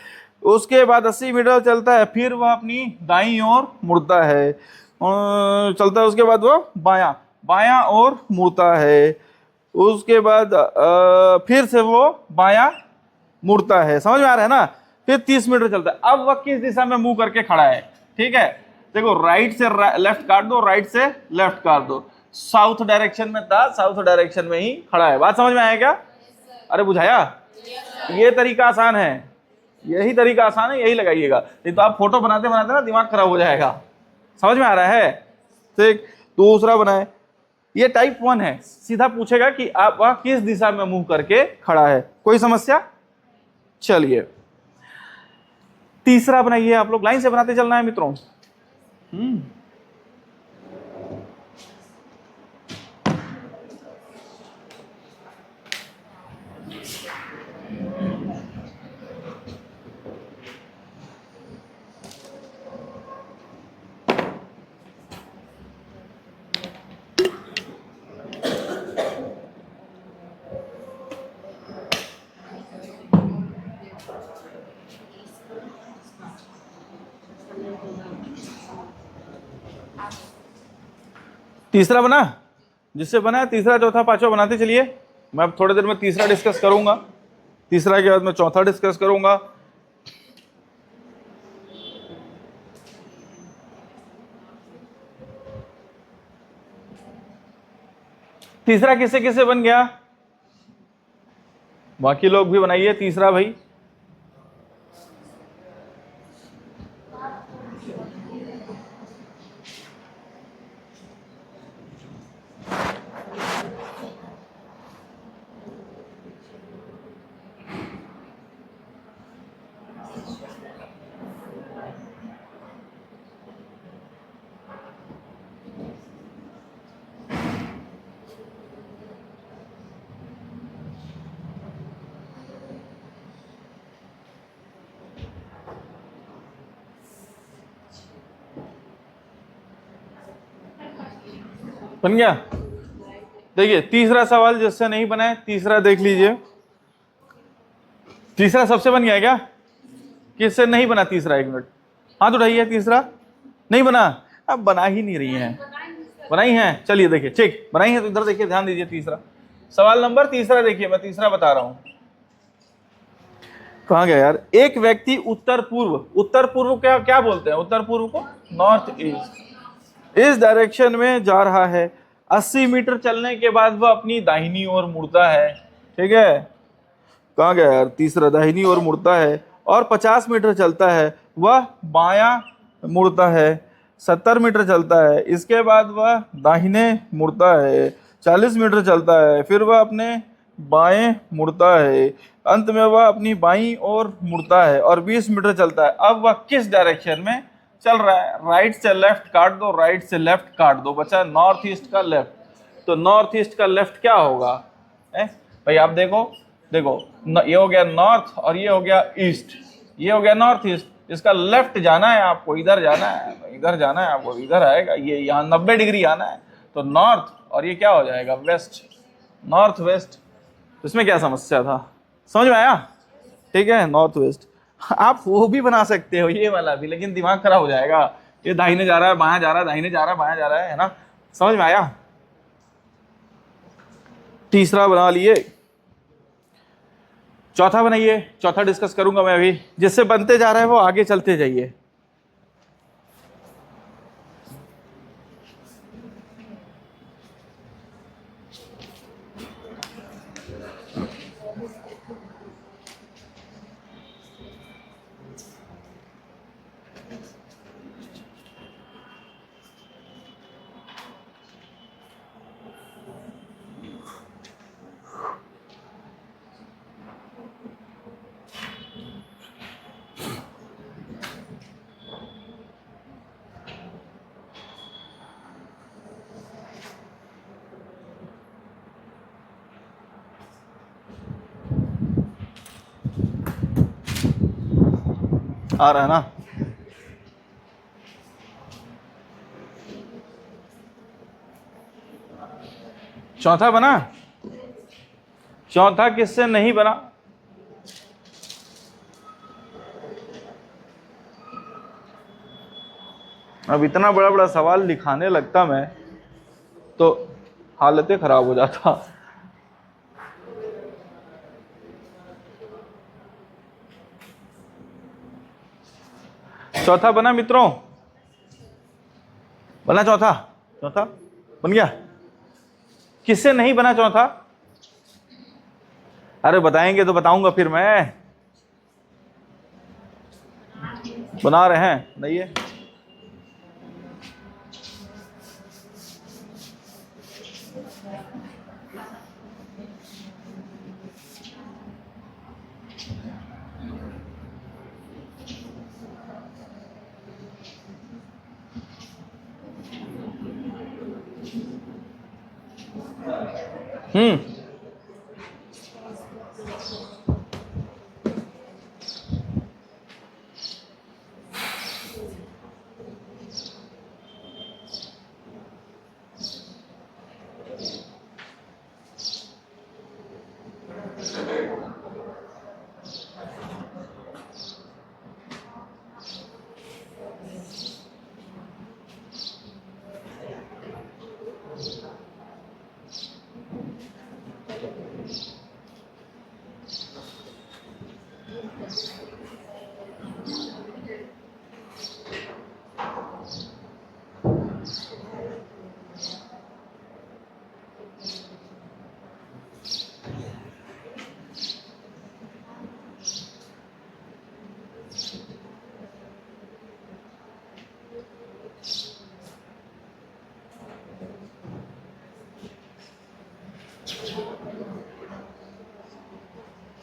Speaker 1: उसके बाद 80 मीटर चलता है, फिर वह अपनी दाईं ओर मुड़ता है। चलता है, उसके बाद वह बायां ओर मुड़ता है। उसके बाद फिर से वो बायां मुड़ता है। समझ में आ रहा है ना? फिर 30 मीटर चलता है। अब वह किस दिशा में मुंह करके खड़ा है? ठीक है, देखो राइट से लेफ्ट काट दो, राइट से लेफ्ट काट दो। साउथ डायरेक्शन में था, साउथ डायरेक्शन में ही खड़ा है। बात समझ में आया क्या? अरे बुझाया? ये तरीका आसान है, यही तरीका आसान है, यही लगाइएगा। नहीं तो आप फोटो बनाते बनाते ना दिमाग खराब हो जाएगा। समझ में आ रहा है? ठीक, दूसरा बनाए, ये टाइप 1 है, सीधा पूछेगा कि आप वह किस दिशा में मुंह करके खड़ा है। कोई समस्या? चलिए तीसरा बनाइए आप लोग, लाइन से बनाते चलना है मित्रों। तीसरा बना? जिससे बना है तीसरा चौथा पांचवा बनाते चलिए। मैं अब थोड़ी देर में तीसरा डिस्कस करूंगा, तीसरा के बाद मैं चौथा डिस्कस करूंगा। तीसरा किससे किससे बन गया? बाकी लोग भी बनाइए तीसरा भाई। बन गया? देखिए तीसरा सवाल जिससे नहीं बना है, तीसरा देख लीजिए। तीसरा सबसे बन गया क्या? किससे नहीं बना तीसरा? एक मिनट, हाथ उठाइए। तीसरा नहीं बना? अब बना ही नहीं रही है। बनाई है? चलिए देखिए, ठीक बनाई है तो इधर देखिए, ध्यान दीजिए। तीसरा सवाल नंबर तीसरा देखिए, मैं तीसरा बता रहा हूं। कहाँ गया यार? एक व्यक्ति उत्तर पूर्व क्या क्या बोलते हैं? उत्तर पूर्व को नॉर्थ ईस्ट, इस डायरेक्शन में जा रहा है। 80 मीटर चलने के बाद वह अपनी दाहिनी ओर मुड़ता है। ठीक है, कहाँ गया यार? तीसरा दाहिनी ओर मुड़ता है और 50 मीटर चलता है, वह बायां मुड़ता है। 70 मीटर चलता है, इसके बाद वह दाहिने मुड़ता है। 40 मीटर चलता है, फिर वह अपने बाएं मुड़ता है। अंत में वह अपनी बाईं ओर मुड़ता है और 20 मीटर चलता है। अब वह किस डायरेक्शन में चल रहा है? राइट से लेफ्ट काट दो, राइट से लेफ्ट काट दो, बचा नॉर्थ ईस्ट का लेफ्ट। तो नॉर्थ ईस्ट का लेफ्ट क्या होगा? भाई आप देखो, देखो ये हो गया नॉर्थ और ये हो गया ईस्ट, ये हो गया नॉर्थ ईस्ट, इसका लेफ्ट जाना है आपको, इधर जाना है, इधर जाना है आपको, इधर आएगा, ये यहाँ 90 डिग्री आना है, तो नॉर्थ, और ये क्या हो जाएगा वेस्ट, नॉर्थ वेस्ट। इसमें क्या समस्या था, समझ में आया? ठीक है, नॉर्थ वेस्ट। आप वो भी बना सकते हो, ये वाला भी, लेकिन दिमाग खराब हो जाएगा, ये दाहिने जा रहा है बायां जा रहा है, दाहिने जा रहा है बायां जा रहा है ना? समझ में आया? तीसरा बना लिए, चौथा बनाइए, चौथा डिस्कस करूंगा मैं अभी, जिससे बनते जा रहा है वो आगे चलते जाइए। आ रहा है ना? चौथा बना, चौथा किससे नहीं बना? अब इतना बड़ा बड़ा सवाल लिखाने लगता मैं तो हालतें खराब हो जाता। चौथा बना मित्रों, बना चौथा? चौथा बन गया? किससे नहीं बना चौथा? अरे बताएंगे तो बताऊंगा फिर मैं, बना रहे हैं नहीं है?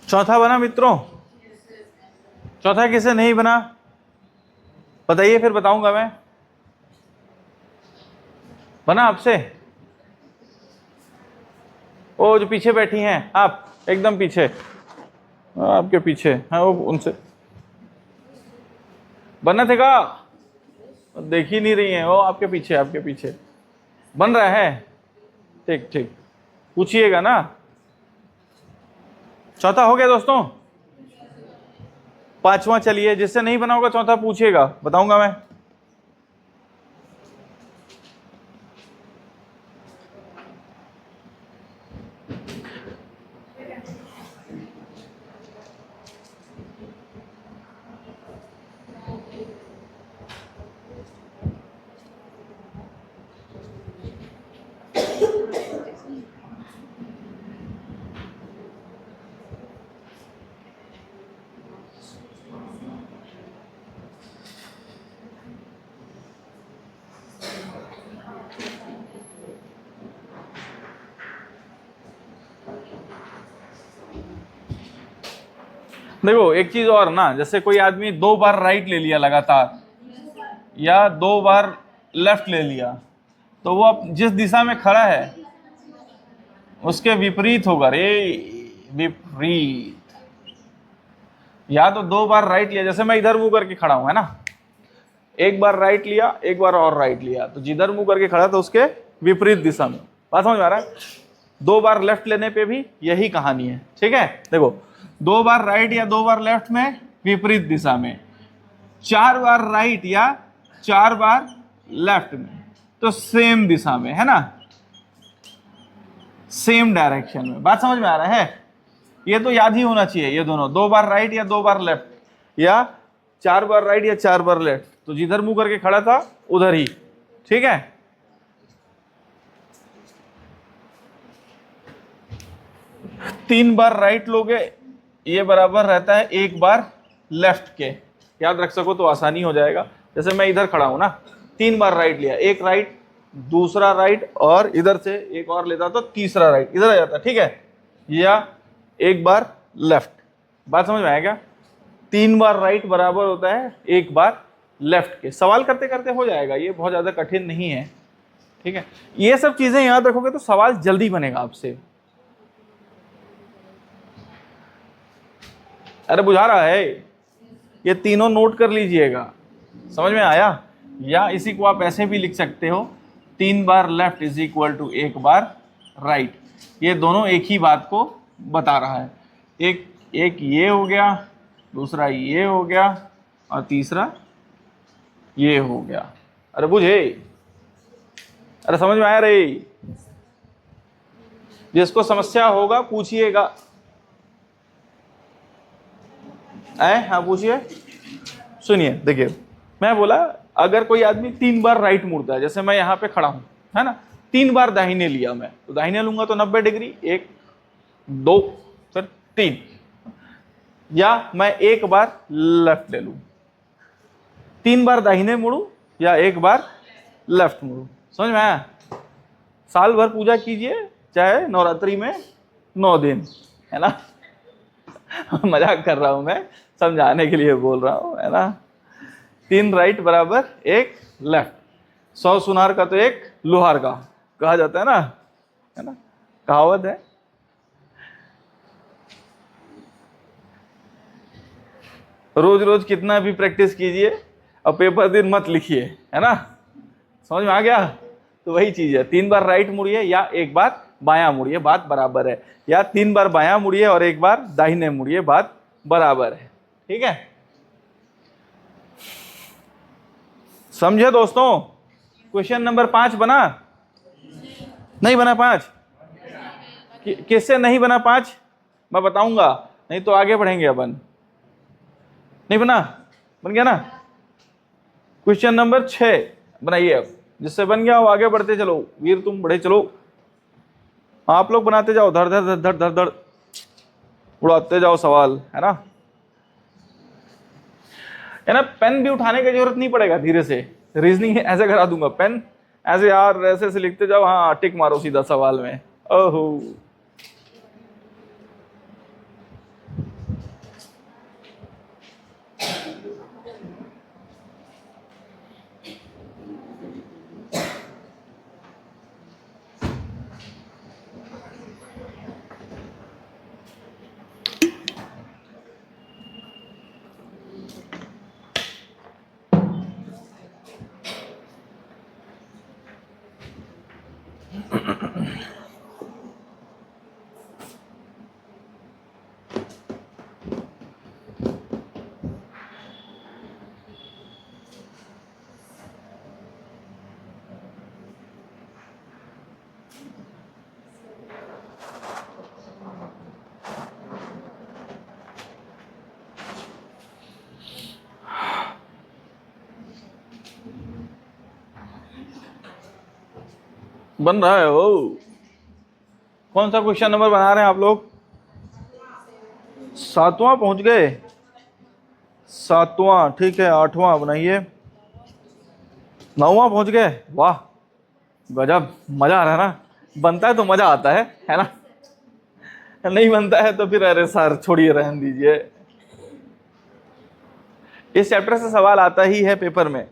Speaker 1: चौथा बना मित्रों? चौथा किसे नहीं बना बताइए, फिर बताऊंगा मैं। बना आपसे? वो जो पीछे बैठी हैं आप, एकदम पीछे, आपके पीछे हाँ, वो उनसे बना थे का? देख ही नहीं रही हैं वो, आपके पीछे, आपके पीछे बन रहा है। ठीक ठीक, पूछिएगा ना। चौथा हो गया दोस्तों? पांचवा चलिए, जिससे नहीं बना होगा चौथा पूछिएगा, बताऊंगा मैं। देखो एक चीज और ना, जैसे कोई आदमी 2 बार राइट ले लिया लगातार या 2 बार लेफ्ट ले लिया, तो वो जिस दिशा में खड़ा है उसके विपरीत होगा रे, विपरीत। या तो 2 बार राइट लिया, जैसे मैं इधर मुंह करके खड़ा हूं, है ना, एक बार राइट लिया, एक बार और राइट लिया, तो जिधर मुंह करके खड़ा था उसके विपरीत दिशा में। बात समझ में आ रहा है? 2 बार लेफ्ट लेने पे भी यही कहानी है, ठीक है। देखो 2 बार राइट या 2 बार लेफ्ट में विपरीत दिशा में, 4 बार राइट या 4 बार लेफ्ट में तो सेम दिशा में, है ना, सेम डायरेक्शन में। बात समझ में आ रहा है? ये तो याद ही होना चाहिए, ये दोनों 2 बार राइट या 2 बार लेफ्ट या 4 बार राइट या 4 बार लेफ्ट, तो जिधर मुंह करके खड़ा था उधर ही, ठीक है। तीन बार राइट लोगे ये बराबर रहता है 1 बार लेफ्ट के, याद रख सको तो आसानी हो जाएगा। जैसे मैं इधर खड़ा हूं ना, 3 बार राइट लिया, एक राइट, दूसरा राइट, और इधर से एक और लेता तो तीसरा राइट इधर आ जाता, ठीक है, या 1 बार लेफ्ट। बात समझ में आया क्या? 3 बार राइट बराबर होता है 1 बार लेफ्ट के। सवाल करते करते हो जाएगा, ये बहुत ज्यादा कठिन नहीं है, ठीक है। ये सब चीजें याद रखोगे तो सवाल जल्दी बनेगा आपसे। अरे बुझा रहा है? ये तीनों नोट कर लीजिएगा, समझ में आया? या इसी को आप ऐसे भी लिख सकते हो, 3 बार लेफ्ट इज इक्वल टू 1 बार राइट। ये दोनों एक ही बात को बता रहा है। एक ये हो गया, दूसरा ये हो गया, और तीसरा ये हो गया। अरे बुझे? अरे समझ में आया रे? जिसको समस्या होगा पूछिएगा। हाँ पूछिए। सुनिए, देखिए मैं बोला अगर कोई आदमी 3 बार राइट मुड़ता है, जैसे मैं यहाँ पे खड़ा हूं, है ना, 3 बार दाहिने लिया मैं, तो दाहिने लूंगा तो 90 डिग्री, 1 2 फिर 3, या मैं 1 बार लेफ्ट ले लूं, 3 बार दाहिने मुड़ू या 1 बार लेफ्ट मुड़ू। समझ में आया? साल भर पूजा कीजिए, चाहे नवरात्रि में 9 दिन, है ना। मजाक कर रहा हूं मैं, समझाने के लिए बोल रहा हूं, है ना। 3 राइट बराबर 1 लेफ्ट, 100 सुनार का तो 1 लोहार का, कहा जाता है ना, कहावत है। रोज रोज कितना भी प्रैक्टिस कीजिए और पेपर दिन मत लिखिए, है ना। समझ में आ गया? तो वही चीज है, 3 बार राइट मुड़िए या 1 बार बायां मुड़िए, बात बराबर है, या 3 बार बायां मुड़िए और 1 बार दाहिने मुड़िए, बात बराबर है, ठीक है। समझे दोस्तों? क्वेश्चन नंबर 5 बना? नहीं बना 5? किससे नहीं बना 5? मैं बताऊंगा, नहीं तो आगे बढ़ेंगे अपन। नहीं बना? बन गया ना? क्वेश्चन नंबर 6 बनाइए अब, जिससे बन गया हो आगे बढ़ते चलो, वीर तुम बढ़े चलो, आप लोग बनाते जाओ, धड़ धड़ धड़ धड़ धड़ धड़ उड़ाते जाओ सवाल, है ना। पेन भी उठाने की जरूरत नहीं पड़ेगा, धीरे से रीजनिंग ऐसे करा दूंगा, पेन ऐसे यार ऐसे ऐसे लिखते जाओ, हाँ टिक मारो सीधा सवाल में। ओहो, बन रहा है वो। कौन सा क्वेश्चन नंबर बना रहे हैं आप लोग? 7वां पहुंच गए? 7वां, ठीक है। 8वां बनाइए। 9वां पहुंच गए? वाह गजब, मजा आ रहा है ना। बनता है तो मजा आता है ना। नहीं बनता है तो फिर अरे सर छोड़िए, रहने दीजिए। इस चैप्टर से सवाल आता ही है पेपर में।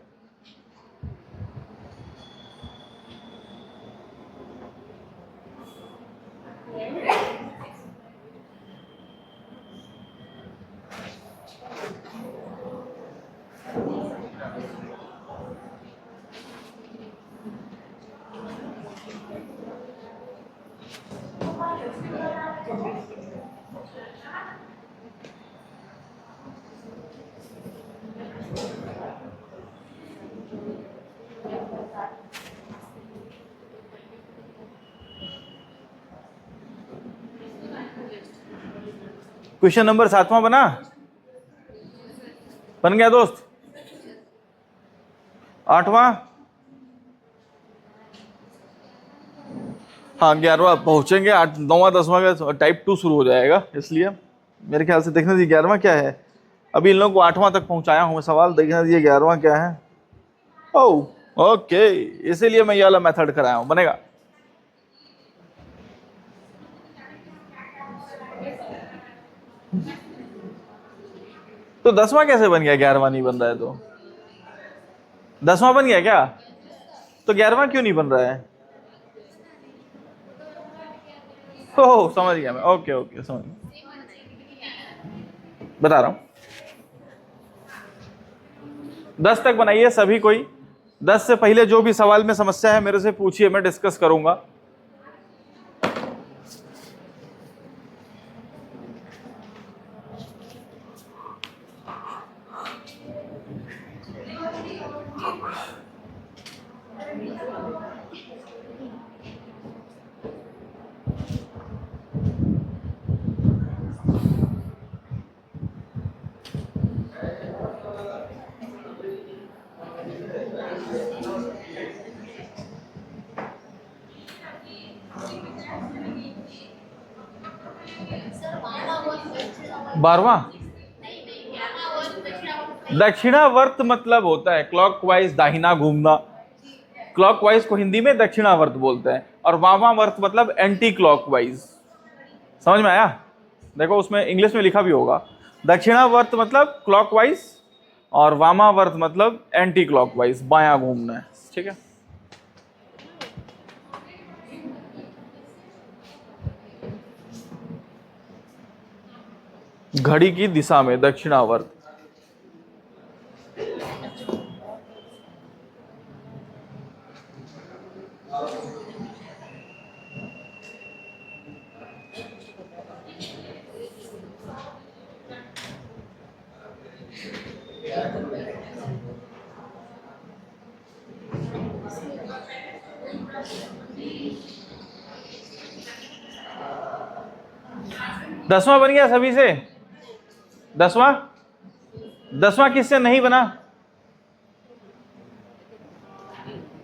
Speaker 1: क्वेश्चन नंबर 7वां बना, बन गया दोस्त? 8वां, हाँ 11वां पहुंचेंगे, 8 9वां 10वां का टाइप 2 शुरू हो जाएगा, इसलिए मेरे ख्याल से देखना दीजिए 11वां क्या है। अभी इन लोगों को 8वां तक पहुंचाया हूं, सवाल देखना दीजिए 11वां क्या है। ओह ओके, इसीलिए मैं ये वाला मेथड कराया हूं, बनेगा। तो 10वां कैसे बन गया? 11वां नहीं बन रहा है तो 10वां बन गया क्या? तो 11वां क्यों नहीं बन रहा है? ओह समझ गया मैं, ओके ओके समझ गया, बता रहा हूं। 10 तक बनाइए सभी कोई। 10 से पहले जो भी सवाल में समस्या है मेरे से पूछिए, मैं डिस्कस करूंगा। बारहवां, दक्षिणावर्त मतलब होता है क्लॉकवाइज, दाहिना घूमना। क्लॉकवाइज को हिंदी में दक्षिणावर्त बोलते हैं, और वामावर्त मतलब एंटी क्लॉकवाइज। समझ में आया? देखो उसमें इंग्लिश में लिखा भी होगा, दक्षिणावर्त मतलब क्लॉकवाइज और वामावर्त मतलब एंटी क्लॉकवाइज, बायां घूमना है। ठीक है, घड़ी की दिशा में दक्षिणावर्त। दसवां बन गया सभी से? दसवां, दसवां किससे नहीं बना?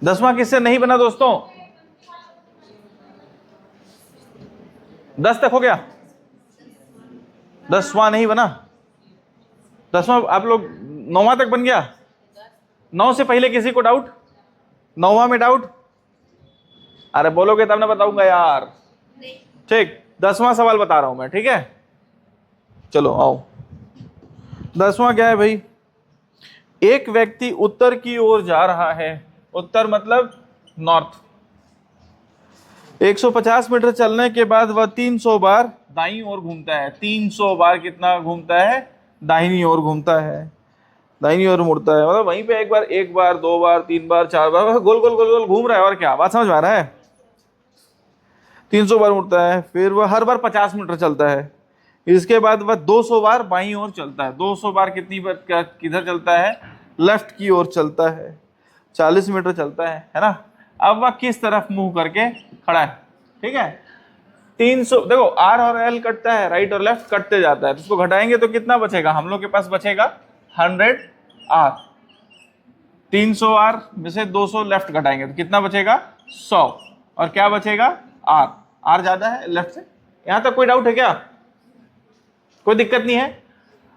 Speaker 1: दसवां किससे नहीं बना दोस्तों? 10 तक हो गया, 10वां नहीं बना। 10वां आप लोग 9वां तक बन गया? 9 से पहले किसी को डाउट? 9वां में डाउट? अरे बोलोगे तब ना बताऊंगा यार। ठीक, 10वां सवाल बता रहा हूं मैं, ठीक है? चलो आओ। 10वां क्या है भाई? एक व्यक्ति उत्तर की ओर जा रहा है, उत्तर मतलब नॉर्थ। 150 मीटर चलने के बाद वह 300 बार दाईं ओर घूमता है। 300 बार कितना घूमता है? दाहिनी ओर घूमता है, दाहिनी ओर मुड़ता है। मतलब वहीं पे एक बार 2 बार 3 बार 4 बार गोल गोल गोल गोल घूम रहा है। और क्या बात समझ में आ रहा है? 300 बार मुड़ता है, फिर वह हर बार 50 मीटर चलता है। इसके बाद वह 200 बार बाईं ओर चलता है। 200 बार कितनी बार किधर चलता है? लेफ्ट की ओर चलता है। 40 मीटर चलता है ना? अब वह किस तरफ मुंह करके खड़ा है? ठीक है, 300 देखो आर और एल कटता है, राइट और लेफ्ट कटते जाता है, तो उसको घटाएंगे तो कितना बचेगा? हम लोग के पास बचेगा 100 आर। 300 आर में से 200 लेफ्ट घटाएंगे तो कितना बचेगा? 100। और क्या बचेगा? आर। आर ज्यादा है लेफ्ट से। यहां तक कोई डाउट है क्या? कोई दिक्कत नहीं है?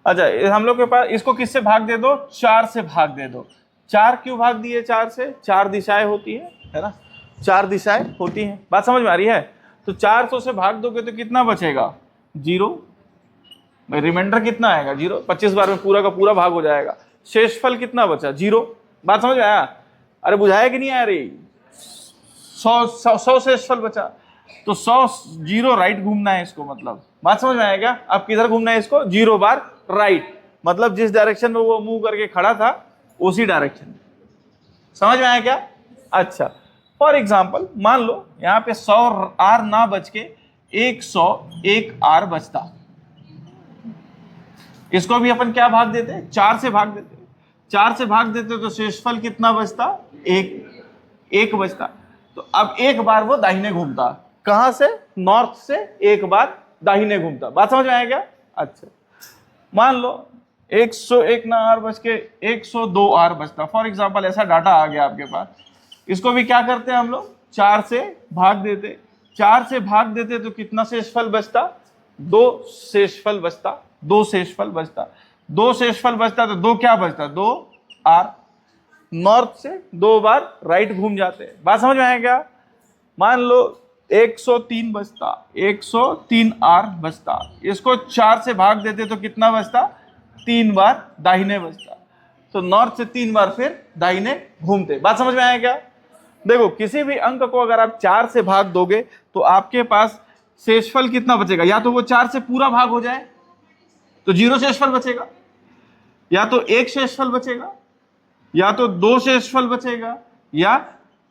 Speaker 1: अच्छा, हम लोग के पास इसको किससे भाग दे दो? 4 से भाग दे दो। 4 क्यों भाग दिए? 4 से 4 दिशाएं होती है ना? 4 दिशाएं होती हैं, बात समझ में आ रही है? तो 400 से भाग दोगे तो कितना बचेगा? 0। रिमाइंडर कितना आएगा? 0। 25 बार में पूरा का पूरा भाग हो जाएगा। शेषफल कितना बचा? 0। बात समझ में आया? अरे बुझाया कि नहीं आया रे? 100 शेषफल बचा, तो 100 0 राइट घूमना है इसको, मतलब बात समझ में आया क्या? अब किधर घूमना है इसको? 0 बार राइट, मतलब जिस डायरेक्शन में वो मुंह करके खड़ा था उसी डायरेक्शन में। समझ में आया क्या? अच्छा, फॉर एग्जाम्पल मान लो यहाँ पे 100 आर ना बच के 101 आर बचता, इसको भी अपन क्या भाग देते? 4 से भाग देते। 4 से भाग देते तो शेषफल कितना बचता? 1 बचता। तो अब एक बार वो दाहिने घूमता। कहां से? नॉर्थ से एक बार दाहिने घूमता। बात समझ में आया क्या? अच्छा, मान लो 101 ना आर बच के 102 आर बचता, फॉर एग्जाम्पल ऐसा डाटा आ गया आपके पास। इसको भी क्या करते हैं हम लोग, 4 से भाग देते। 4 से भाग देते तो कितना शेषफल बचता, 2 शेषफल बचता, 2 शेषफल बचता, 2 शेषफल बचता तो 2 क्या बचता, 2 आर। नॉर्थ से 2 बार राइट घूम जाते। बात समझ में आया क्या? मान लो 103 बचता, 103 आर बचता। इसको 4 से भाग देते तो कितना बचता, 3 बार दाहिने बचता। तो नॉर्थ से 3 बार फिर दाहिने घूमते। बात समझ में आया क्या? देखो, किसी भी अंक को अगर आप 4 से भाग दोगे तो आपके पास शेषफल कितना बचेगा, या तो वो 4 से पूरा भाग हो जाए तो 0 शेषफल बचेगा, या तो 1 शेषफल बचेगा, या तो 2 शेषफल बचेगा, या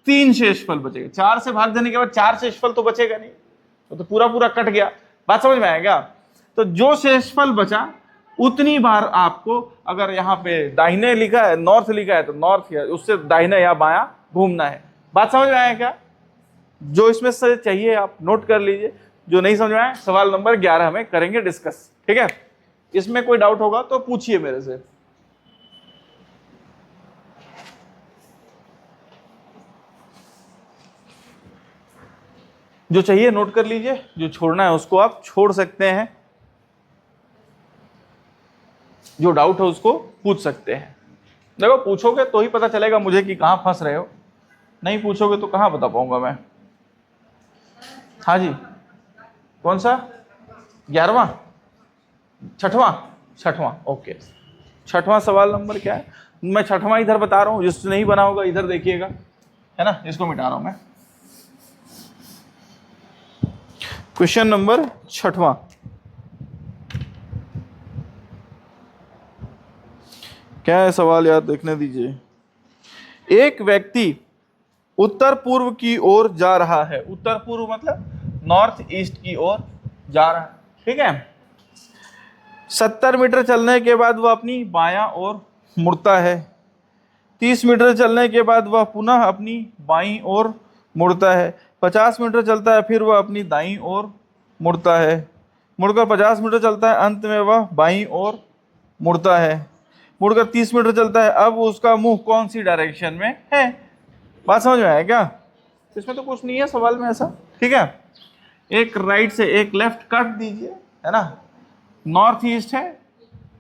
Speaker 1: 3 शेषफल बचेगा। 4 से भाग देने के बाद 4 शेषफल तो बचेगा नहीं, तो पूरा पूरा कट गया। बात समझ में आएगा? तो जो शेषफल बचा उतनी बार आपको, अगर यहाँ पे दाहिने लिखा है, नॉर्थ लिखा है, तो नॉर्थ या उससे दाहिने या बायां घूमना है। बात समझ में आया क्या? जो इसमें से चाहिए आप नोट कर लीजिए, जो नहीं समझ में आया सवाल नंबर 11 में करेंगे डिस्कस, ठीक है? इसमें कोई डाउट होगा तो पूछिए मेरे से। जो चाहिए नोट कर लीजिए, जो छोड़ना है उसको आप छोड़ सकते हैं, जो डाउट है उसको पूछ सकते हैं। देखो, पूछोगे तो ही पता चलेगा मुझे कि कहाँ फंस रहे हो, नहीं पूछोगे तो कहाँ बता पाऊंगा मैं। हाँ जी, कौन सा? 11वां, छठवां, ओके। छठवां सवाल नंबर क्या है? मैं छठवां इधर बता रहा हूँ, जिससे नहीं बना होगा इधर देखिएगा, है ना? इसको मिटा रहा हूं मैं। क्वेश्चन नंबर छठवां, क्या है सवाल, याद देखने दीजिए। एक व्यक्ति उत्तर पूर्व की ओर जा रहा है। उत्तर पूर्व मतलब नॉर्थ ईस्ट की ओर जा रहा है, ठीक है? 70 मीटर चलने के बाद वह अपनी बायां ओर मुड़ता है। 30 मीटर चलने के बाद वह पुनः अपनी बाईं ओर मुड़ता है। 50 मीटर चलता है, फिर वह अपनी दाईं ओर मुड़ता है। मुड़कर 50 मीटर चलता है, अंत में वह बाईं ओर मुड़ता है। मुड़कर 30 मीटर चलता है। अब उसका मुंह कौन सी डायरेक्शन में है? बात समझ में आया क्या? इसमें तो कुछ नहीं है सवाल में ऐसा, ठीक है? एक राइट से एक लेफ्ट काट दीजिए, है ना? नॉर्थ ईस्ट है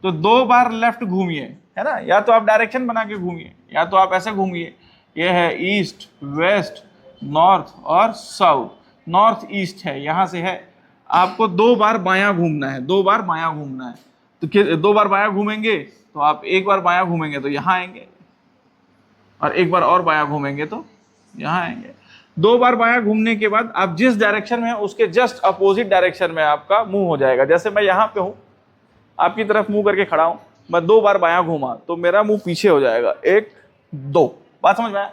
Speaker 1: तो 2 बार लेफ्ट घूमिए, है ना? या तो आप डायरेक्शन बना के घूमिए, या तो आप ऐसे घूमिए। ये है ईस्ट, वेस्ट, नॉर्थ और साउथ। नॉर्थ ईस्ट है, यहाँ से है, आपको 2 बार बायां घूमना है, 2 बार बायां घूमना है। तो 2 बार बायां घूमेंगे तो आप 1 बार बायां घूमेंगे तो यहाँ आएंगे, और 1 बार और बायां घूमेंगे तो यहाँ आएंगे। 2 बार बायां घूमने के बाद आप जिस डायरेक्शन में हैं उसके जस्ट अपोजिट डायरेक्शन में आपका मुंह हो जाएगा। जैसे मैं यहाँ पे हूँ, आपकी तरफ मुंह करके खड़ा हूँ, मैं 2 बार बायां घूमा तो मेरा मुंह पीछे हो जाएगा, 1 2। बात समझ में आया?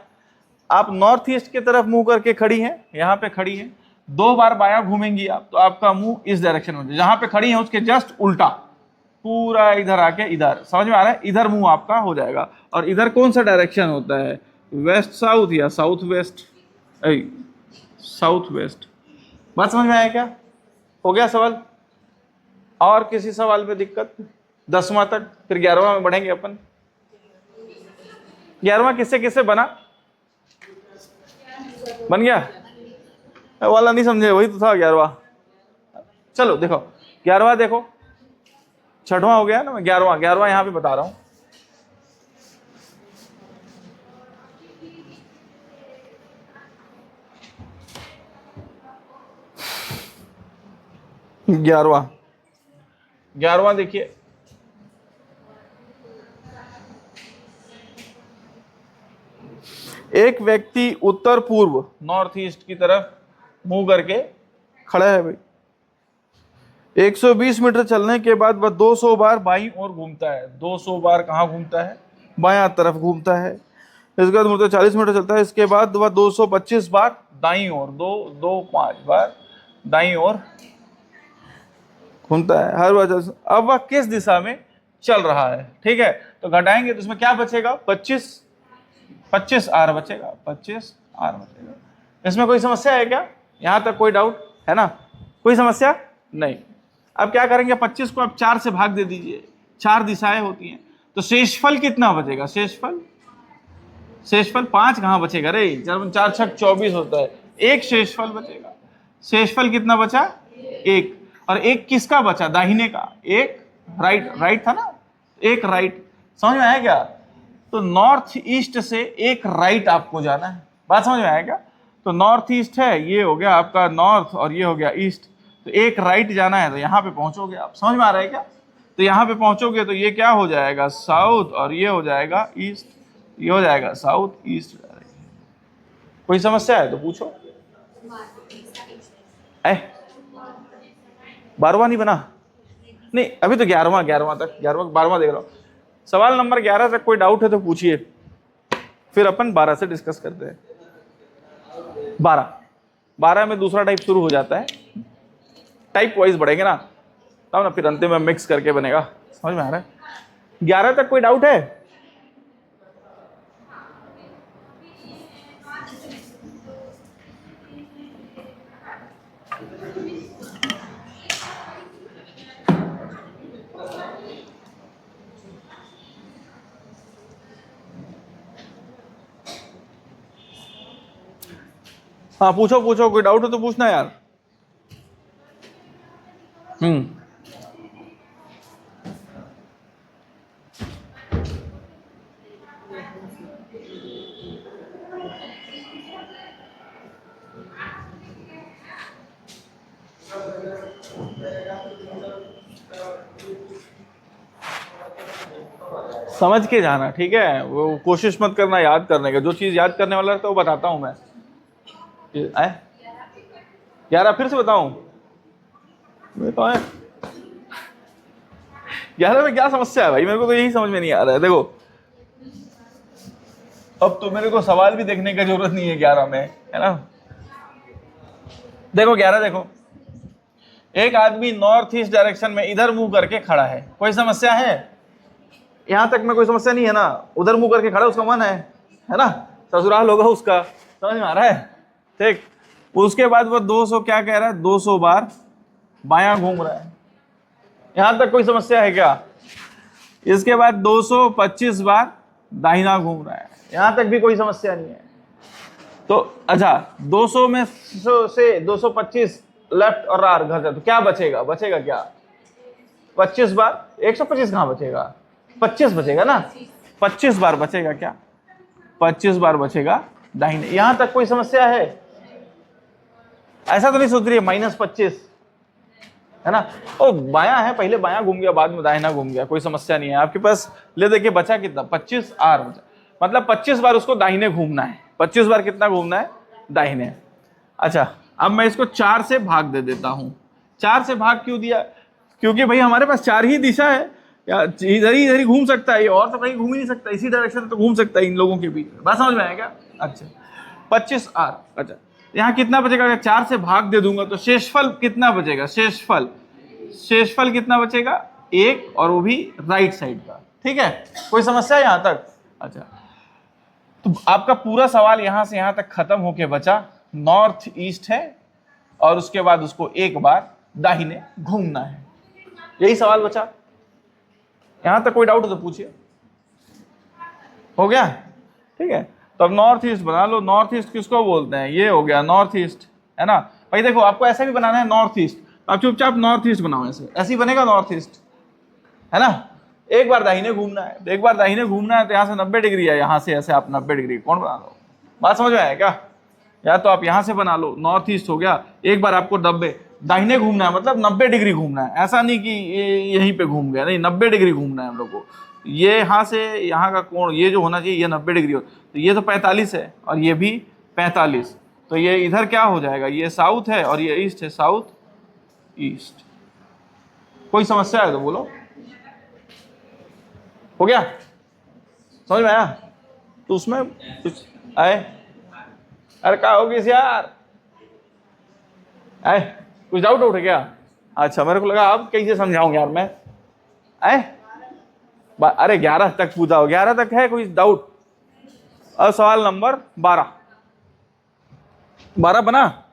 Speaker 1: आप नॉर्थ ईस्ट की तरफ मुंह करके खड़ी हैं, यहाँ पे खड़ी हैं, 2 बार बायां घूमेंगी आप तो आपका मुंह इस डायरेक्शन में, जहां पे खड़ी है उसके जस्ट उल्टा, पूरा इधर आके इधर। समझ में आ रहा है? इधर मुंह आपका हो जाएगा। और इधर कौन सा डायरेक्शन होता है, वेस्ट साउथ या साउथ वेस्ट? South west. बात समझ में आया क्या? हो गया सवाल? और किसी सवाल में दिक्कत? 10वां तक, फिर 11वां में बढ़ेंगे अपन। 11वां किससे किससे बना? बन गया वाला, नहीं समझे? वही तो था 11वां। चलो देखो 11वां, देखो 6वां हो गया ना, मैं 11वां यहां पे बता रहा हूं। ग्यारहवां देखिए, एक व्यक्ति उत्तर पूर्व नॉर्थ ईस्ट की तरफ मुंह करके खड़ा है भाई। 120 मीटर चलने के बाद वह 200 बार बाईं ओर घूमता है। 200 बार कहाँ घूमता है? बायां तरफ घूमता है। इसके बाद मुड़ता 40 मीटर चलता है। इसके बाद वह 225 बार दाईं ओर, 5 बार दाईं ओर घूमता है हर बार। अब वह किस दिशा में चल रहा है? ठीक है, तो घटाएंगे तो इसमें क्या बचेगा? 25 आर बचेगा, 25 आर बचेगा। इसमें कोई समस्या है क्या? यहां तक कोई डाउट है ना? कोई समस्या नहीं। अब क्या करेंगे, 25 को आप 4 से भाग दे दीजिए, 4 दिशाएं होती हैं, तो शेषफल कितना बचेगा, शेषफल 5 कहाँ बचेगा रे, 4 6 24 होता है, एक शेषफल बचेगा। शेषफल कितना बचा, एक, और एक किसका बचा, दाहिने का, एक राइट था ना, एक राइट, समझ में आया क्या? तो नॉर्थ ईस्ट से एक राइट आपको जाना है, बात समझ में आया क्या? तो नॉर्थ ईस्ट है, ये हो गया आपका नॉर्थ और ये हो गया ईस्ट, तो एक राइट जाना है, तो यहाँ पे पहुंचोगे आप, समझ में आ रहा है क्या? तो यहाँ पे पहुंचोगे तो ये क्या हो जाएगा, साउथ, और ये हो जाएगा ईस्ट, ये हो जाएगा साउथ ईस्ट। कोई समस्या है तो पूछो। 12वां नहीं बना, नहीं अभी तो 11वां तक, 12वां देख रहा हूँ। सवाल नंबर 11 तक कोई डाउट है तो पूछिए, फिर अपन 12 से डिस्कस करते हैं। 12 में दूसरा टाइप शुरू हो जाता है, टाइप वाइज बढ़ेंगे ना, तब ना फिर अंतिम में मिक्स करके बनेगा, समझ में आ रहा है? 11 तक कोई डाउट है? हाँ पूछो, कोई डाउट हो तो पूछना यार। समझ के जाना, ठीक है, वो कोशिश मत करना याद करने का, जो चीज याद करने वाला रहता है वो बताता हूं मैं। 11 फिर से बताऊं, 11 में क्या समस्या है भाई, मेरे को तो यही समझ में नहीं आ रहा है। देखो अब तो मेरे को सवाल भी देखने का जरूरत नहीं है 11 में, है ना? देखो 11, देखो एक आदमी नॉर्थ ईस्ट डायरेक्शन में इधर मुंह करके खड़ा है, कोई समस्या है? यहां तक में कोई समस्या नहीं है ना? उधर मुंह करके खड़ा, उसका मन है ना, ससुराल होगा उसका, समझ में आ रहा है? ठीक, उसके बाद वो 200 क्या कह रहा है, 200 बार बायां घूम रहा है, यहां तक कोई समस्या है क्या? इसके बाद 225 बार दाहिना घूम रहा है, यहां तक भी कोई समस्या नहीं है। तो अच्छा 200 में से 225 लेफ्ट और रार घर जाए तो क्या बचेगा, क्या 25 बार, 125 कहां बचेगा, 25 बचेगा ना, 25 बार बचेगा, क्या 25 बार बचेगा दाहिने। यहां तक कोई समस्या है? ऐसा तो नहीं सोच रही है -25 है ना, ओ बायां है, पहले बायां घूम गया बाद में दाहिना घूम गया, कोई समस्या नहीं है आपके पास। ले देखिए बचा कितना, 25 आर बचा, मतलब 25 बार उसको दाहिने घूमना है, 25 बार कितना घूमना है, दाहिने। अच्छा अब मैं इसको 4 से भाग दे देता हूं। 4 से भाग क्यों दिया, क्योंकि भाई हमारे पास 4 ही दिशा है, इधर ही घूम सकता है, और तो कहीं घूम ही नहीं सकता, इसी डायरेक्शन तो घूम सकता है इन लोगों के बीच में, बात समझ में आया क्या? अच्छा 25 आर, अच्छा यहाँ कितना बचेगा, अगर 4 से भाग दे दूंगा तो शेषफल कितना बचेगा, शेषफल कितना बचेगा, 1, और वो भी राइट साइड का, ठीक है, कोई समस्या है यहाँ तक? अच्छा तो आपका पूरा सवाल यहां से यहां तक खत्म होके बचा, नॉर्थ ईस्ट है और उसके बाद उसको एक बार दाहिने घूमना है, यही सवाल बचा। यहां तक कोई डाउट हो तो पूछिए, हो गया? ठीक है, तो अब नॉर्थ ईस्ट बना लो। नॉर्थ ईस्ट किसको बोलते हैं, ये हो गया नॉर्थ ईस्ट, है ना भाई? देखो आपको ऐसा भी बनाना है नॉर्थ ईस्ट, आप चुपचाप नॉर्थ ईस्ट बनाओ, ऐसे ही बनेगा नॉर्थ ईस्ट, है ना? एक बार दाहिने घूमना है, एक बार दाहिने घूमना है तो यहाँ से 90 डिग्री है, यहाँ से ऐसे आप 90 डिग्री कौन बना लो, बात समझ में आया क्या? या तो आप यहाँ से बना लो, नॉर्थ ईस्ट हो गया, एक बार आपको 90 दाहिने घूमना है, मतलब 90 डिग्री घूमना है, ऐसा नहीं कि ये यहीं पे घूम गया, नहीं 90 डिग्री घूमना है हम लोग को। ये यहाँ से यहाँ का कोण ये जो होना चाहिए ये 90 डिग्री हो, तो ये तो 45 है और ये भी 45, तो ये इधर क्या हो जाएगा, ये साउथ है और ये ईस्ट है, साउथ ईस्ट। कोई समस्या है तो बोलो, हो गया? समझ में आया? तो उसमें कुछ आए, अरे क्या हो गया यार, आए कुछ डाउट है क्या? अच्छा मेरे को लगा आप कैसे समझाऊं यार मैं, आए अरे 11 तक पूछा हो, 11 तक है कोई डाउट? अब सवाल नंबर 12 बना,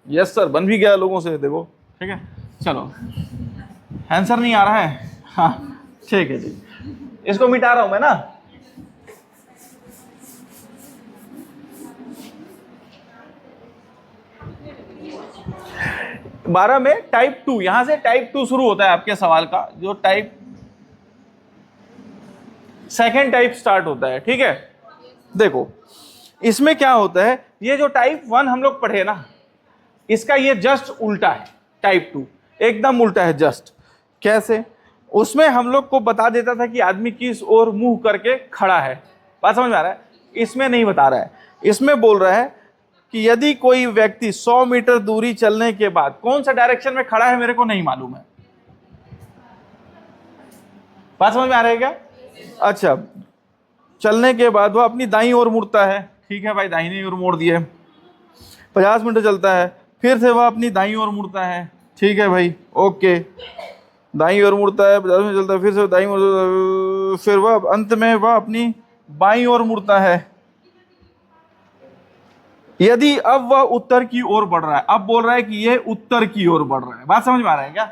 Speaker 1: यस सर बन भी गया लोगों से, देखो ठीक है। चलो आंसर नहीं आ रहा है, हाँ ठीक है जी, इसको मिटा रहा हूं मैं ना। बारह में टाइप 2, यहां से टाइप 2 शुरू होता है आपके सवाल का, जो टाइप सेकेंड टाइप स्टार्ट होता है, ठीक है। देखो इसमें क्या होता है, ये जो टाइप 1 हम लोग पढ़े ना, इसका ये जस्ट उल्टा है। टाइप 2 एकदम उल्टा है जस्ट। कैसे? उसमें हम लोग को बता देता था कि आदमी किस ओर मुंह करके खड़ा है, बात समझ में आ रहा है? इसमें नहीं बता रहा है, इसमें बोल रहा है कि यदि कोई व्यक्ति 100 मीटर दूरी चलने के बाद कौन सा डायरेक्शन में खड़ा है मेरे को नहीं मालूम है। बात समझ में आ रहा है क्या? अच्छा, चलने के बाद वह अपनी दाईं ओर मुड़ता है, ठीक है भाई, दाहिनी ओर मोड़ दिए। 50 मीटर चलता है, फिर से वह अपनी दाईं ओर मुड़ता है, ठीक है भाई, ओके, दाईं ओर मुड़ता है, 50 मिनट चलता है, फिर से दाईं ओर, फिर वह अंत में वह अपनी बाईं ओर मुड़ता है। यदि अब वह उत्तर की ओर बढ़ रहा है, अब बोल रहा है कि यह उत्तर की ओर बढ़ रहा है। बात समझ में आ रहा है क्या?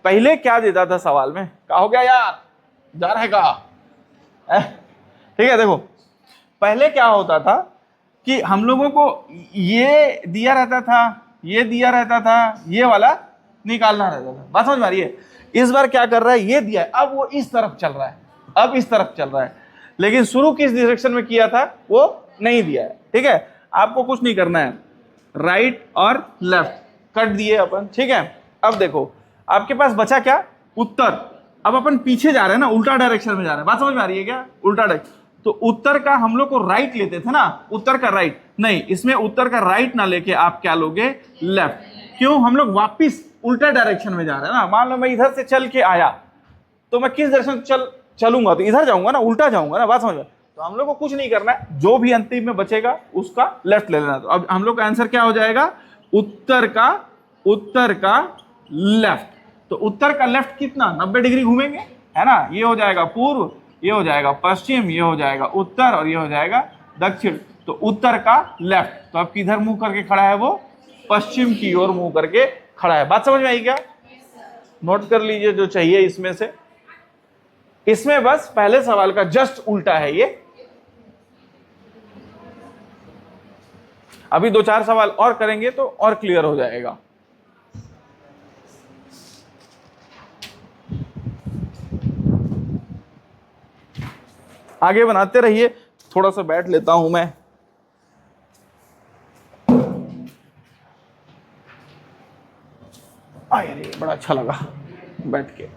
Speaker 1: पहले क्या देता था सवाल में, क्या हो गया यार, जा रहा है कहा? ठीक है, देखो पहले क्या होता था कि हम लोगों को ये दिया रहता था, ये दिया रहता था, ये वाला निकालना रहता था। बात समझ में आ रही है? इस बार क्या कर रहा है, ये दिया है, अब वो इस तरफ चल रहा है, अब इस तरफ चल रहा है, लेकिन शुरू किस डायरेक्शन में किया था वो नहीं दिया है, ठीक है। आपको कुछ नहीं करना है, राइट और लेफ्ट कट दिए अपन, ठीक है। अब देखो आपके पास बचा क्या, उत्तर। अब अपन पीछे जा रहे हैं ना, उल्टा डायरेक्शन में जा रहे हैं। बात समझ में आ रही है क्या? उल्टा डायरेक्शन, तो उत्तर का हम लोग को राइट लेते थे ना, उत्तर का राइट नहीं, इसमें उत्तर का राइट ना लेके आप क्या लोगे, लेफ्ट। क्यों? हम लोग वापिस उल्टा डायरेक्शन में जा रहे हैं ना। मान लो मैं इधर से चल के आया, तो मैं किस डायरेक्शन चलूंगा, तो इधर जाऊंगा ना, उल्टा जाऊंगा ना। बात समझ में? तो हम लोग को कुछ नहीं करना है, जो भी अंतिम में बचेगा उसका लेफ्ट ले लेना। तो अब हम लोग का आंसर क्या हो जाएगा, उत्तर का लेफ्ट। तो उत्तर का लेफ्ट कितना, 90 डिग्री घूमेंगे, है ना। ये हो जाएगा पूर्व, ये हो जाएगा पश्चिम, ये हो जाएगा उत्तर, और ये हो जाएगा दक्षिण। तो उत्तर का लेफ्ट, तो अब किधर मुंह करके खड़ा है वो, पश्चिम की ओर मुंह करके खड़ा है। बात समझ में आई क्या? नोट कर लीजिए जो चाहिए इसमें से। इसमें बस पहले सवाल का जस्ट उल्टा है ये। अभी 2-4 सवाल और करेंगे तो और क्लियर हो जाएगा। आगे बनाते रहिए, थोड़ा सा बैठ लेता हूं मैं। अरे बड़ा अच्छा लगा बैठ के।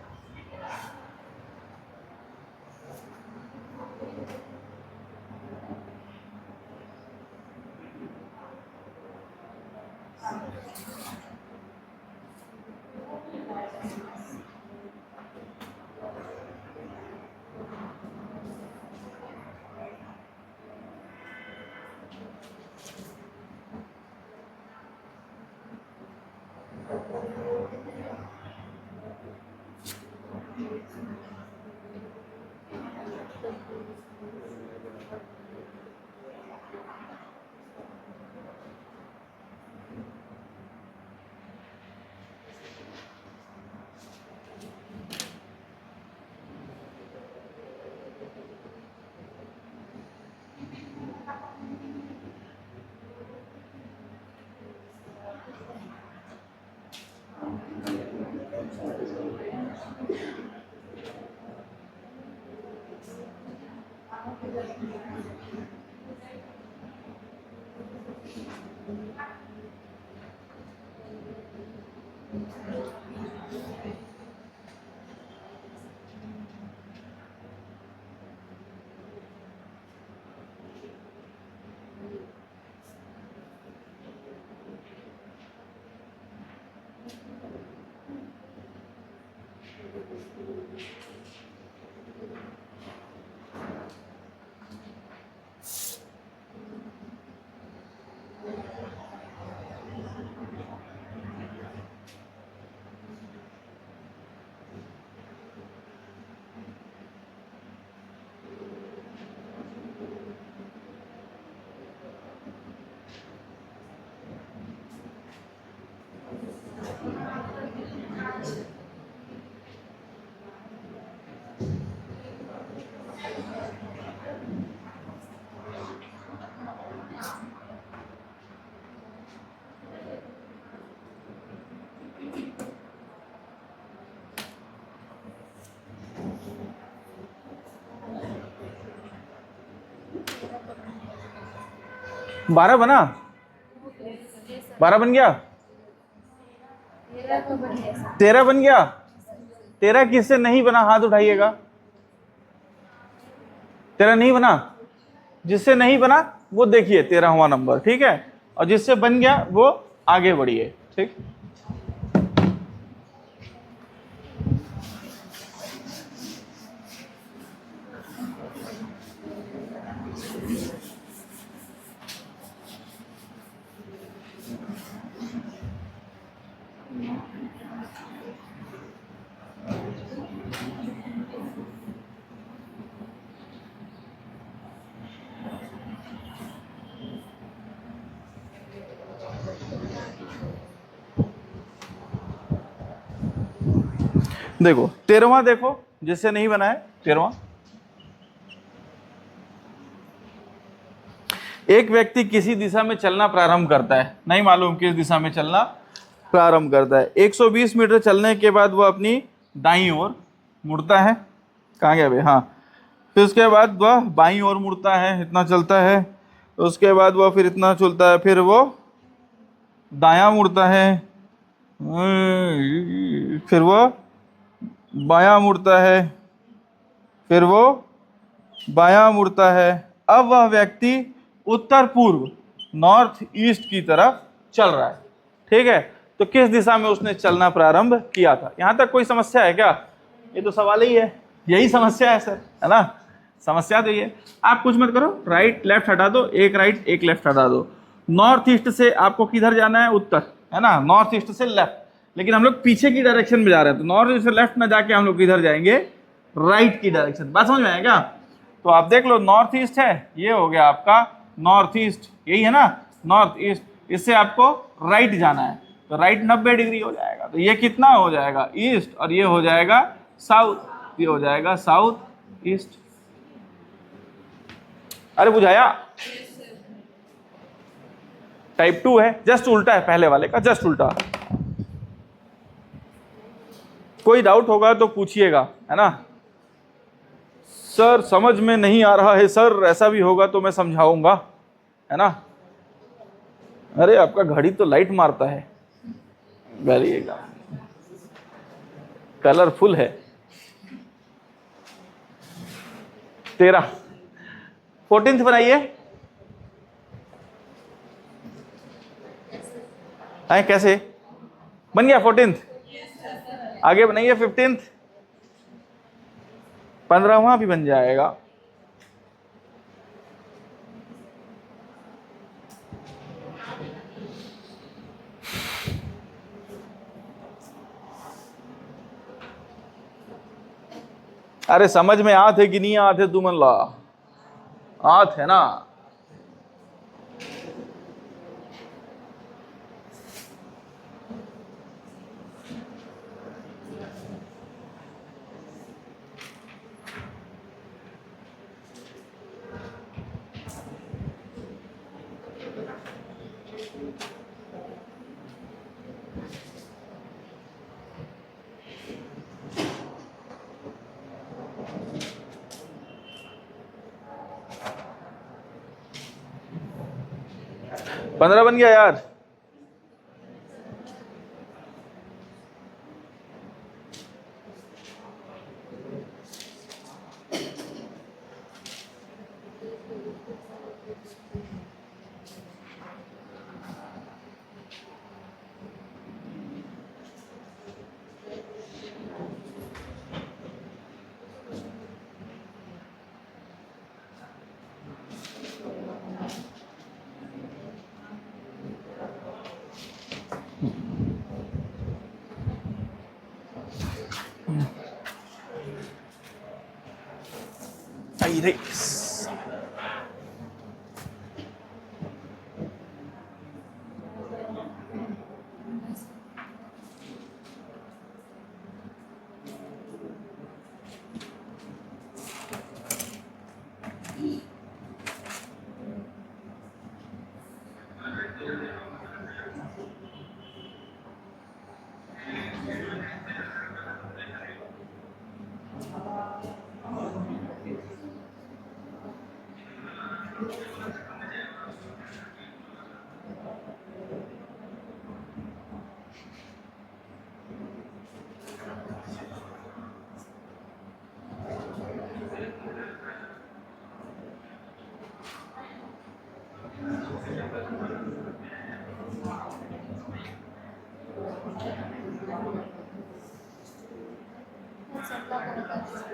Speaker 1: 12 बना, 12 बन गया, 13 बन गया। 13 किससे नहीं बना, हाथ उठाइएगा। 13 नहीं बना, जिससे नहीं बना वो देखिए 13वां नंबर, ठीक है। और जिससे बन गया वो आगे बढ़िए, ठीक। देखो 13वां, देखो जिससे नहीं बना है 13वां। एक व्यक्ति किसी दिशा में चलना प्रारंभ करता है, नहीं मालूम किस दिशा में चलना प्रारंभ करता है। 120 मीटर चलने के बाद वह अपनी दाईं ओर मुड़ता है। कहाँ गया भाई, हाँ। फिर उसके बाद वह बाईं ओर मुड़ता है, इतना चलता है। उसके बाद वह फिर इतना चलता है, फिर वो दायां मुड़ता है, फिर वो बायां मुड़ता है, फिर वो बायां मुड़ता है। अब वह व्यक्ति उत्तर पूर्व, नॉर्थ ईस्ट की तरफ चल रहा है, ठीक है। तो किस दिशा में उसने चलना प्रारंभ किया था? यहां तक कोई समस्या है क्या? ये तो सवाल ही है, यही समस्या है सर, है ना। समस्या तो ये, आप कुछ मत करो, राइट लेफ्ट हटा दो, एक राइट एक लेफ्ट हटा दो। नॉर्थ ईस्ट से आपको किधर जाना है? उत्तर, है ना। नॉर्थ ईस्ट से लेफ्ट, लेकिन हम लोग पीछे की डायरेक्शन में जा रहे हैं, तो नॉर्थ ईस्ट से लेफ्ट में जाके हम लोग किधर जाएंगे? राइट की डायरेक्शन। बात समझ में आया क्या? तो आप देख लो, नॉर्थ ईस्ट है, ये हो गया आपका नॉर्थ ईस्ट, यही है ना नॉर्थ ईस्ट। इससे आपको राइट जाना है, तो राइट 90 डिग्री हो जाएगा। तो ये कितना हो जाएगा? ईस्ट, और ये हो जाएगा साउथ, ये हो जाएगा साउथ ईस्ट। अरे बुझाया? टाइप 2 है, जस्ट उल्टा है पहले वाले का, जस्ट उल्टा। कोई डाउट होगा तो पूछिएगा, है ना। सर समझ में नहीं आ रहा है सर, ऐसा भी होगा तो मैं समझाऊंगा, है ना। अरे आपका घड़ी तो लाइट मारता है, वेरी एकदम कलरफुल है। 13, 14th बनाइए। है कैसे बन गया 14th? आगे बनाइए 15th, 15वां भी बन जाएगा। अरे समझ में आत है कि नहीं आत है? तुमन ला आत है ना। पंद्रह बन गया यार। आई रे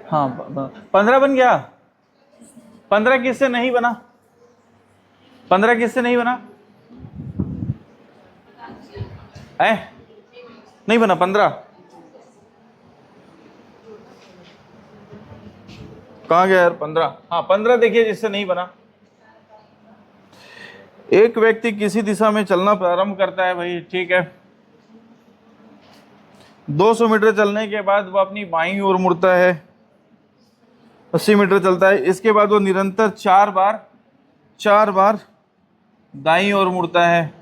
Speaker 1: हाँ 15 बन गया। 15 किससे नहीं बना? 15 किससे नहीं बना है? नहीं बना 15। कहाँ गया यार 15? हाँ 15 देखिए जिससे नहीं बना। एक व्यक्ति किसी दिशा में चलना प्रारंभ करता है भाई, ठीक है। 200 मीटर चलने के बाद वो अपनी बाईं ओर मुड़ता है। 80 मीटर चलता है, इसके बाद वो निरंतर 4 बार दाईं ओर मुड़ता है।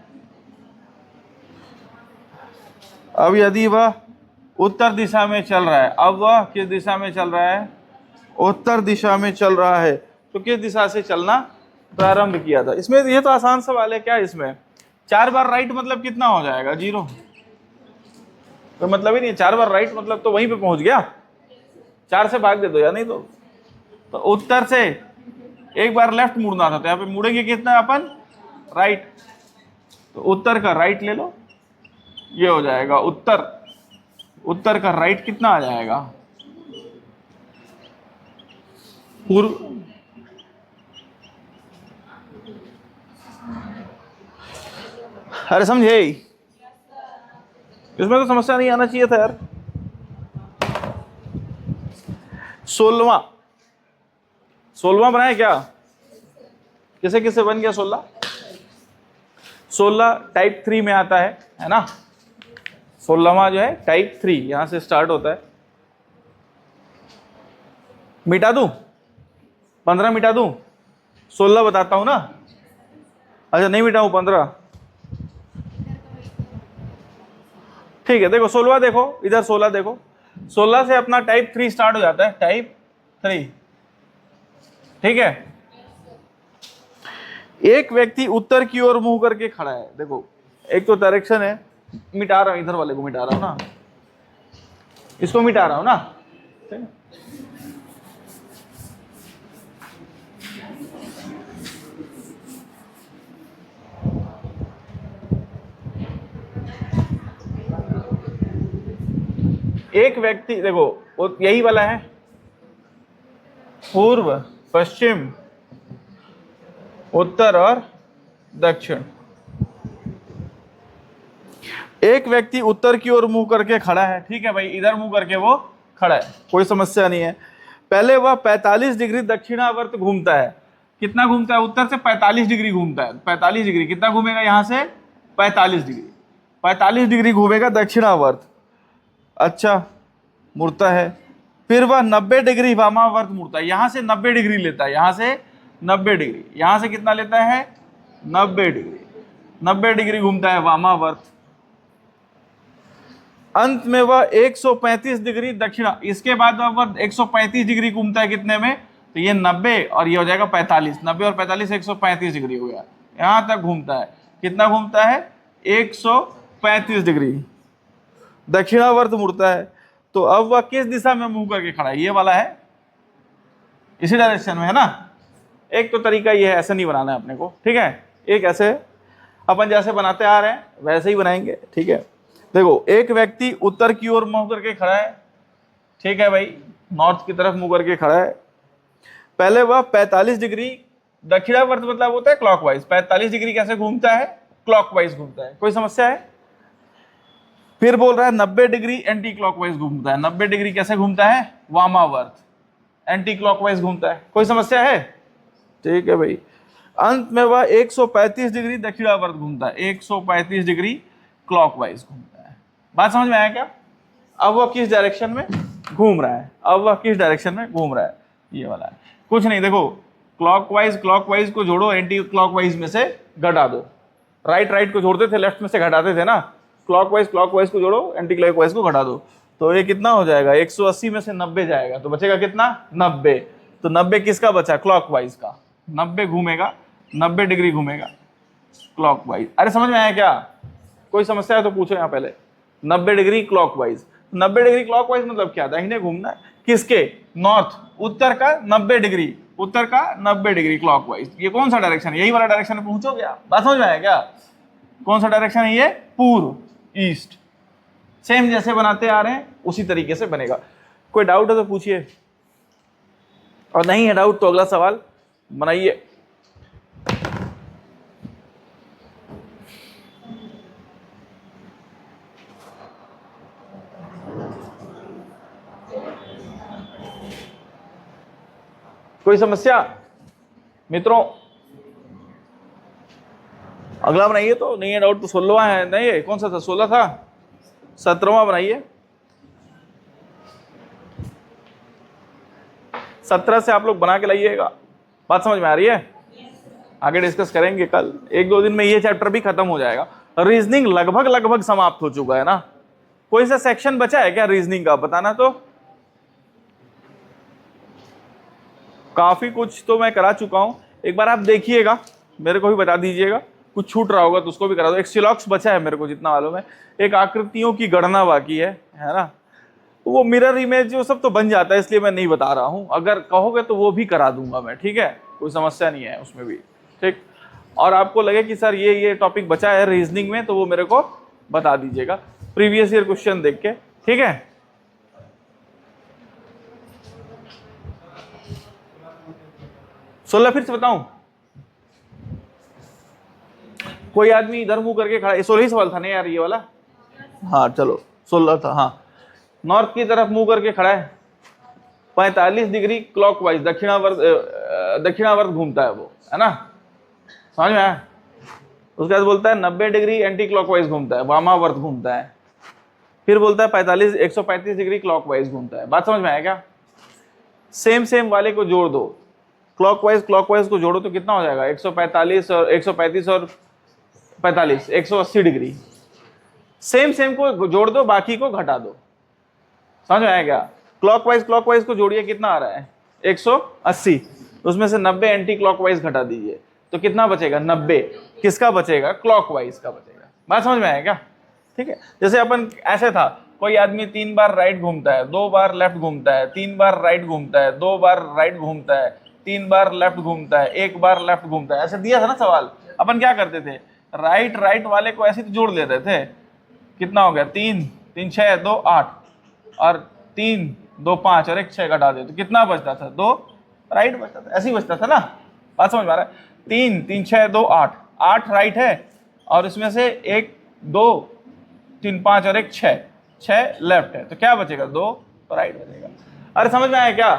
Speaker 1: अब यदि वह उत्तर दिशा में चल रहा है, अब वह किस दिशा में चल रहा है? उत्तर दिशा में चल रहा है। तो किस दिशा से चलना प्रारंभ किया था? इसमें ये तो आसान सवाल है। क्या इसमें 4 बार राइट मतलब कितना हो जाएगा? 0। तो मतलब ही नहीं, 4 बार राइट मतलब तो वहीं पे पहुंच गया। 4 से भाग दे दो या नहीं तो उत्तर से एक बार लेफ्ट मुड़ना था, तो यहाँ पे मुड़ेंगे कितना अपन? राइट। तो उत्तर का राइट ले लो, ये हो जाएगा उत्तर। उत्तर का राइट कितना आ जाएगा? पूर्व। अरे समझे? इसमें तो समस्या नहीं आना चाहिए था यार। 16वां बनाया क्या? किसे किसे बन गया 16? 16 टाइप 3 में आता है ना। 16वां जो है टाइप 3, यहां से स्टार्ट होता है। मिटा दूं? 15 मिटा दूं? 16 बताता हूं ना। अच्छा नहीं मिटाऊं 15? ठीक है, देखो 16वां देखो, इधर 16 देखो। 16 से अपना टाइप 3 स्टार्ट हो जाता है, टाइप 3। ठीक है। एक व्यक्ति उत्तर की ओर मुंह करके खड़ा है। देखो एक तो डायरेक्शन है, मिटा रहा हूं, इधर वाले को मिटा रहा हूं ना, इसको मिटा रहा हूं ना। ठीक है? एक व्यक्ति देखो, वो यही वाला है, पूर्व पश्चिम उत्तर और दक्षिण। एक व्यक्ति उत्तर की ओर मुंह करके खड़ा है, ठीक है भाई, इधर मुंह करके वो खड़ा है, कोई समस्या नहीं है। पहले वह 45 डिग्री दक्षिणावर्त घूमता है। कितना घूमता है? उत्तर से 45 डिग्री घूमता है। 45 डिग्री कितना घूमेगा? यहां से 45 डिग्री, 45 डिग्री घूमेगा दक्षिणावर्त। अच्छा, मुड़ता है। फिर वह 90 डिग्री वामावर्त मुड़ता है। यहां से 90 डिग्री लेता है, यहां से 90 डिग्री, यहां से कितना लेता है? 90 डिग्री। 90 डिग्री घूमता है वामावर्त। अंत में वह 135 डिग्री दक्षिणा, इसके बाद वह 135 डिग्री घूमता है। कितने में? तो ये 90 और ये हो जाएगा 45। 90 और 45 135 डिग्री हो गया। यहां तक घूमता है। कितना घूमता है? 135 डिग्री दक्षिणावर्त मुड़ता है। तो अब वह किस दिशा में मुंह करके खड़ा है? ये वाला है, इसी डायरेक्शन में है ना। एक तो तरीका ये है, ऐसे नहीं बनाना है अपने को, ठीक है। एक ऐसे अपन जैसे बनाते आ रहे हैं वैसे ही बनाएंगे, ठीक है। देखो एक व्यक्ति उत्तर की ओर मुंह करके खड़ा है, ठीक है भाई, नॉर्थ की तरफ मुंह करके खड़ा है। पहले वह 45 डिग्री दक्षिणावर्त मतलब होता है क्लॉकवाइज। 45 डिग्री कैसे घूमता है? क्लॉकवाइज घूमता है। कोई समस्या है? फिर बोल रहा है 90 डिग्री एंटी क्लॉकवाइज घूमता है। 90 डिग्री कैसे घूमता है? वामावर्त, एंटी क्लॉकवाइज घूमता है। कोई समस्या है? ठीक है भाई। अंत में वह 135 डिग्री दक्षिणावर्त घूमता है, 135 डिग्री क्लॉकवाइज घूमता है। बात समझ में आया क्या? अब वह किस डायरेक्शन में घूम रहा है? अब वह किस डायरेक्शन में घूम रहा है? ये वाला है। कुछ नहीं, देखो क्लॉकवाइज को जोड़ो, एंटी क्लॉकवाइज में से घटा दो। राइट को जोड़ते थे, लेफ्ट में से घटाते थे ना। क्लॉकवाइज को जोड़ो, एंटी क्लॉकवाइज को घटा दो। तो ये कितना हो जाएगा? 180 में से 90 जाएगा, तो बचेगा कितना? 90। तो 90 किसका बचा? क्लॉकवाइज का। 90 घूमेगा, 90 डिग्री घूमेगा क्लॉकवाइज। अरे समझ में आया क्या? कोई समस्या है तो पूछो यहाँ पहले। 90 डिग्री क्लॉकवाइज। 90 डिग्री क्लॉकवाइज मतलब क्या? दाहिने घूमना है। किसके? नॉर्थ, उत्तर का 90 डिग्री, उत्तर का 90 डिग्री क्लॉकवाइज। ये कौन सा डायरेक्शन है? यही वाला डायरेक्शन पहुंचोगे आप। बात समझ में आया क्या? कौन सा डायरेक्शन है ये? पूर्व, ईस्ट। सेम जैसे बनाते आ रहे हैं उसी तरीके से बनेगा। कोई डाउट है तो पूछिए। और नहीं है डाउट तो अगला सवाल बनाइए। कोई समस्या मित्रों? अगला बनाइए। तो नहीं है डाउट तो 16वां है, नहीं है कौन सा था, 16 था, 17वां बनाइए। 17 से आप लोग बना के लाइएगा। बात समझ में आ रही है? आगे डिस्कस करेंगे कल, 1-2 दिन में ये चैप्टर भी खत्म हो जाएगा। रीजनिंग लगभग समाप्त हो चुका है ना। कोई सा सेक्शन बचा है क्या रीजनिंग का, बताना तो। काफी कुछ तो मैं करा चुका हूं, एक बार आप देखिएगा, मेरे को भी बता दीजिएगा। कुछ छूट रहा होगा तो उसको भी करा दो। एक सिलॉक्स बचा है मेरे को जितना मालूम है, एक आकृतियों की गणना बाकी है ना। वो मिरर इमेज वो सब तो बन जाता है, इसलिए मैं नहीं बता रहा हूं। अगर कहोगे तो वो भी करा दूंगा मैं, ठीक है, कोई समस्या नहीं है उसमें भी, ठीक। और आपको लगे कि सर ये टॉपिक बचा है रीजनिंग में, तो वो मेरे को बता दीजिएगा प्रीवियस ईयर क्वेश्चन देख के, ठीक है। सोलह फिर से बताऊं? कोई आदमी इधर मुंह करके खड़ा, 16 ही सवाल था नहीं यार ये वाला? हाँ चलो 16 था। हाँ, नॉर्थ की तरफ मुंह करके खड़ा है, 45 डिग्री क्लॉकवाइज दक्षिणावर्त घूमता है वो, है ना, समझ में आया? उसके बाद बोलता है 90 डिग्री एंटी क्लॉकवाइज घूमता है, वामावर्त घूमता है। फिर बोलता है 135 डिग्री क्लॉकवाइज घूमता है। बात समझ में आया क्या? सेम वाले को जोड़ दो, क्लॉकवाइज को जोड़ो तो कितना हो जाएगा? 145 और 135 और 45, 180 डिग्री। सेम को जोड़ दो, बाकी को घटा दो। समझ में आया क्या? क्लॉकवाइज को जोड़िए, कितना आ रहा है? 180। उसमें से 90 एंटी क्लॉकवाइज घटा दीजिए तो कितना बचेगा? 90 किसका बचेगा? क्लॉकवाइज का बचेगा। बात समझ में आया क्या? ठीक है। जैसे अपन ऐसे था, कोई आदमी 3 बार राइट घूमता है, 2 बार लेफ्ट घूमता है, 3 बार राइट घूमता है, 2 बार राइट घूमता है, 3 बार लेफ्ट घूमता है, 1 बार लेफ्ट घूमता है, ऐसे दिया था ना सवाल। अपन क्या करते थे, राइट वाले को ऐसे तो जोड़ लेते थे। कितना हो गया? 3 3 6 2 8 और 3 2 5 और 1 6 घटा दे तो कितना बचता था? 2 राइट बचता था। ऐसे ही बचता था ना। बात समझ में आ रहा है? 3 3 6 2 8 राइट है और इसमें से 1 2 3 5 और 1 6 लेफ्ट है, तो क्या बचेगा? 2 राइट बचेगा। अरे समझ में आया क्या?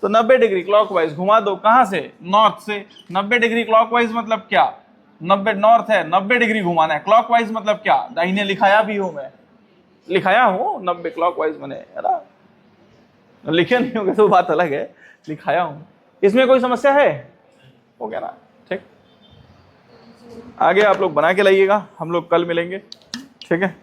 Speaker 1: तो 90 डिग्री क्लॉकवाइज घुमा दो। कहां से? नॉर्थ से। 90 डिग्री क्लॉकवाइज मतलब क्या? 90 नॉर्थ है, 90 डिग्री घुमाना है। क्लॉकवाइज मतलब क्या? दाहिने लिखाया भी हूं मैं, लिखाया हूं 90 क्लॉकवाइज मैंने, है ना। लिखे नहीं होंगे तो बात अलग है, लिखाया हूं। इसमें कोई समस्या है? हो गया ना, ठीक। आगे आप लोग बना के लाइएगा, हम लोग कल मिलेंगे, ठीक है।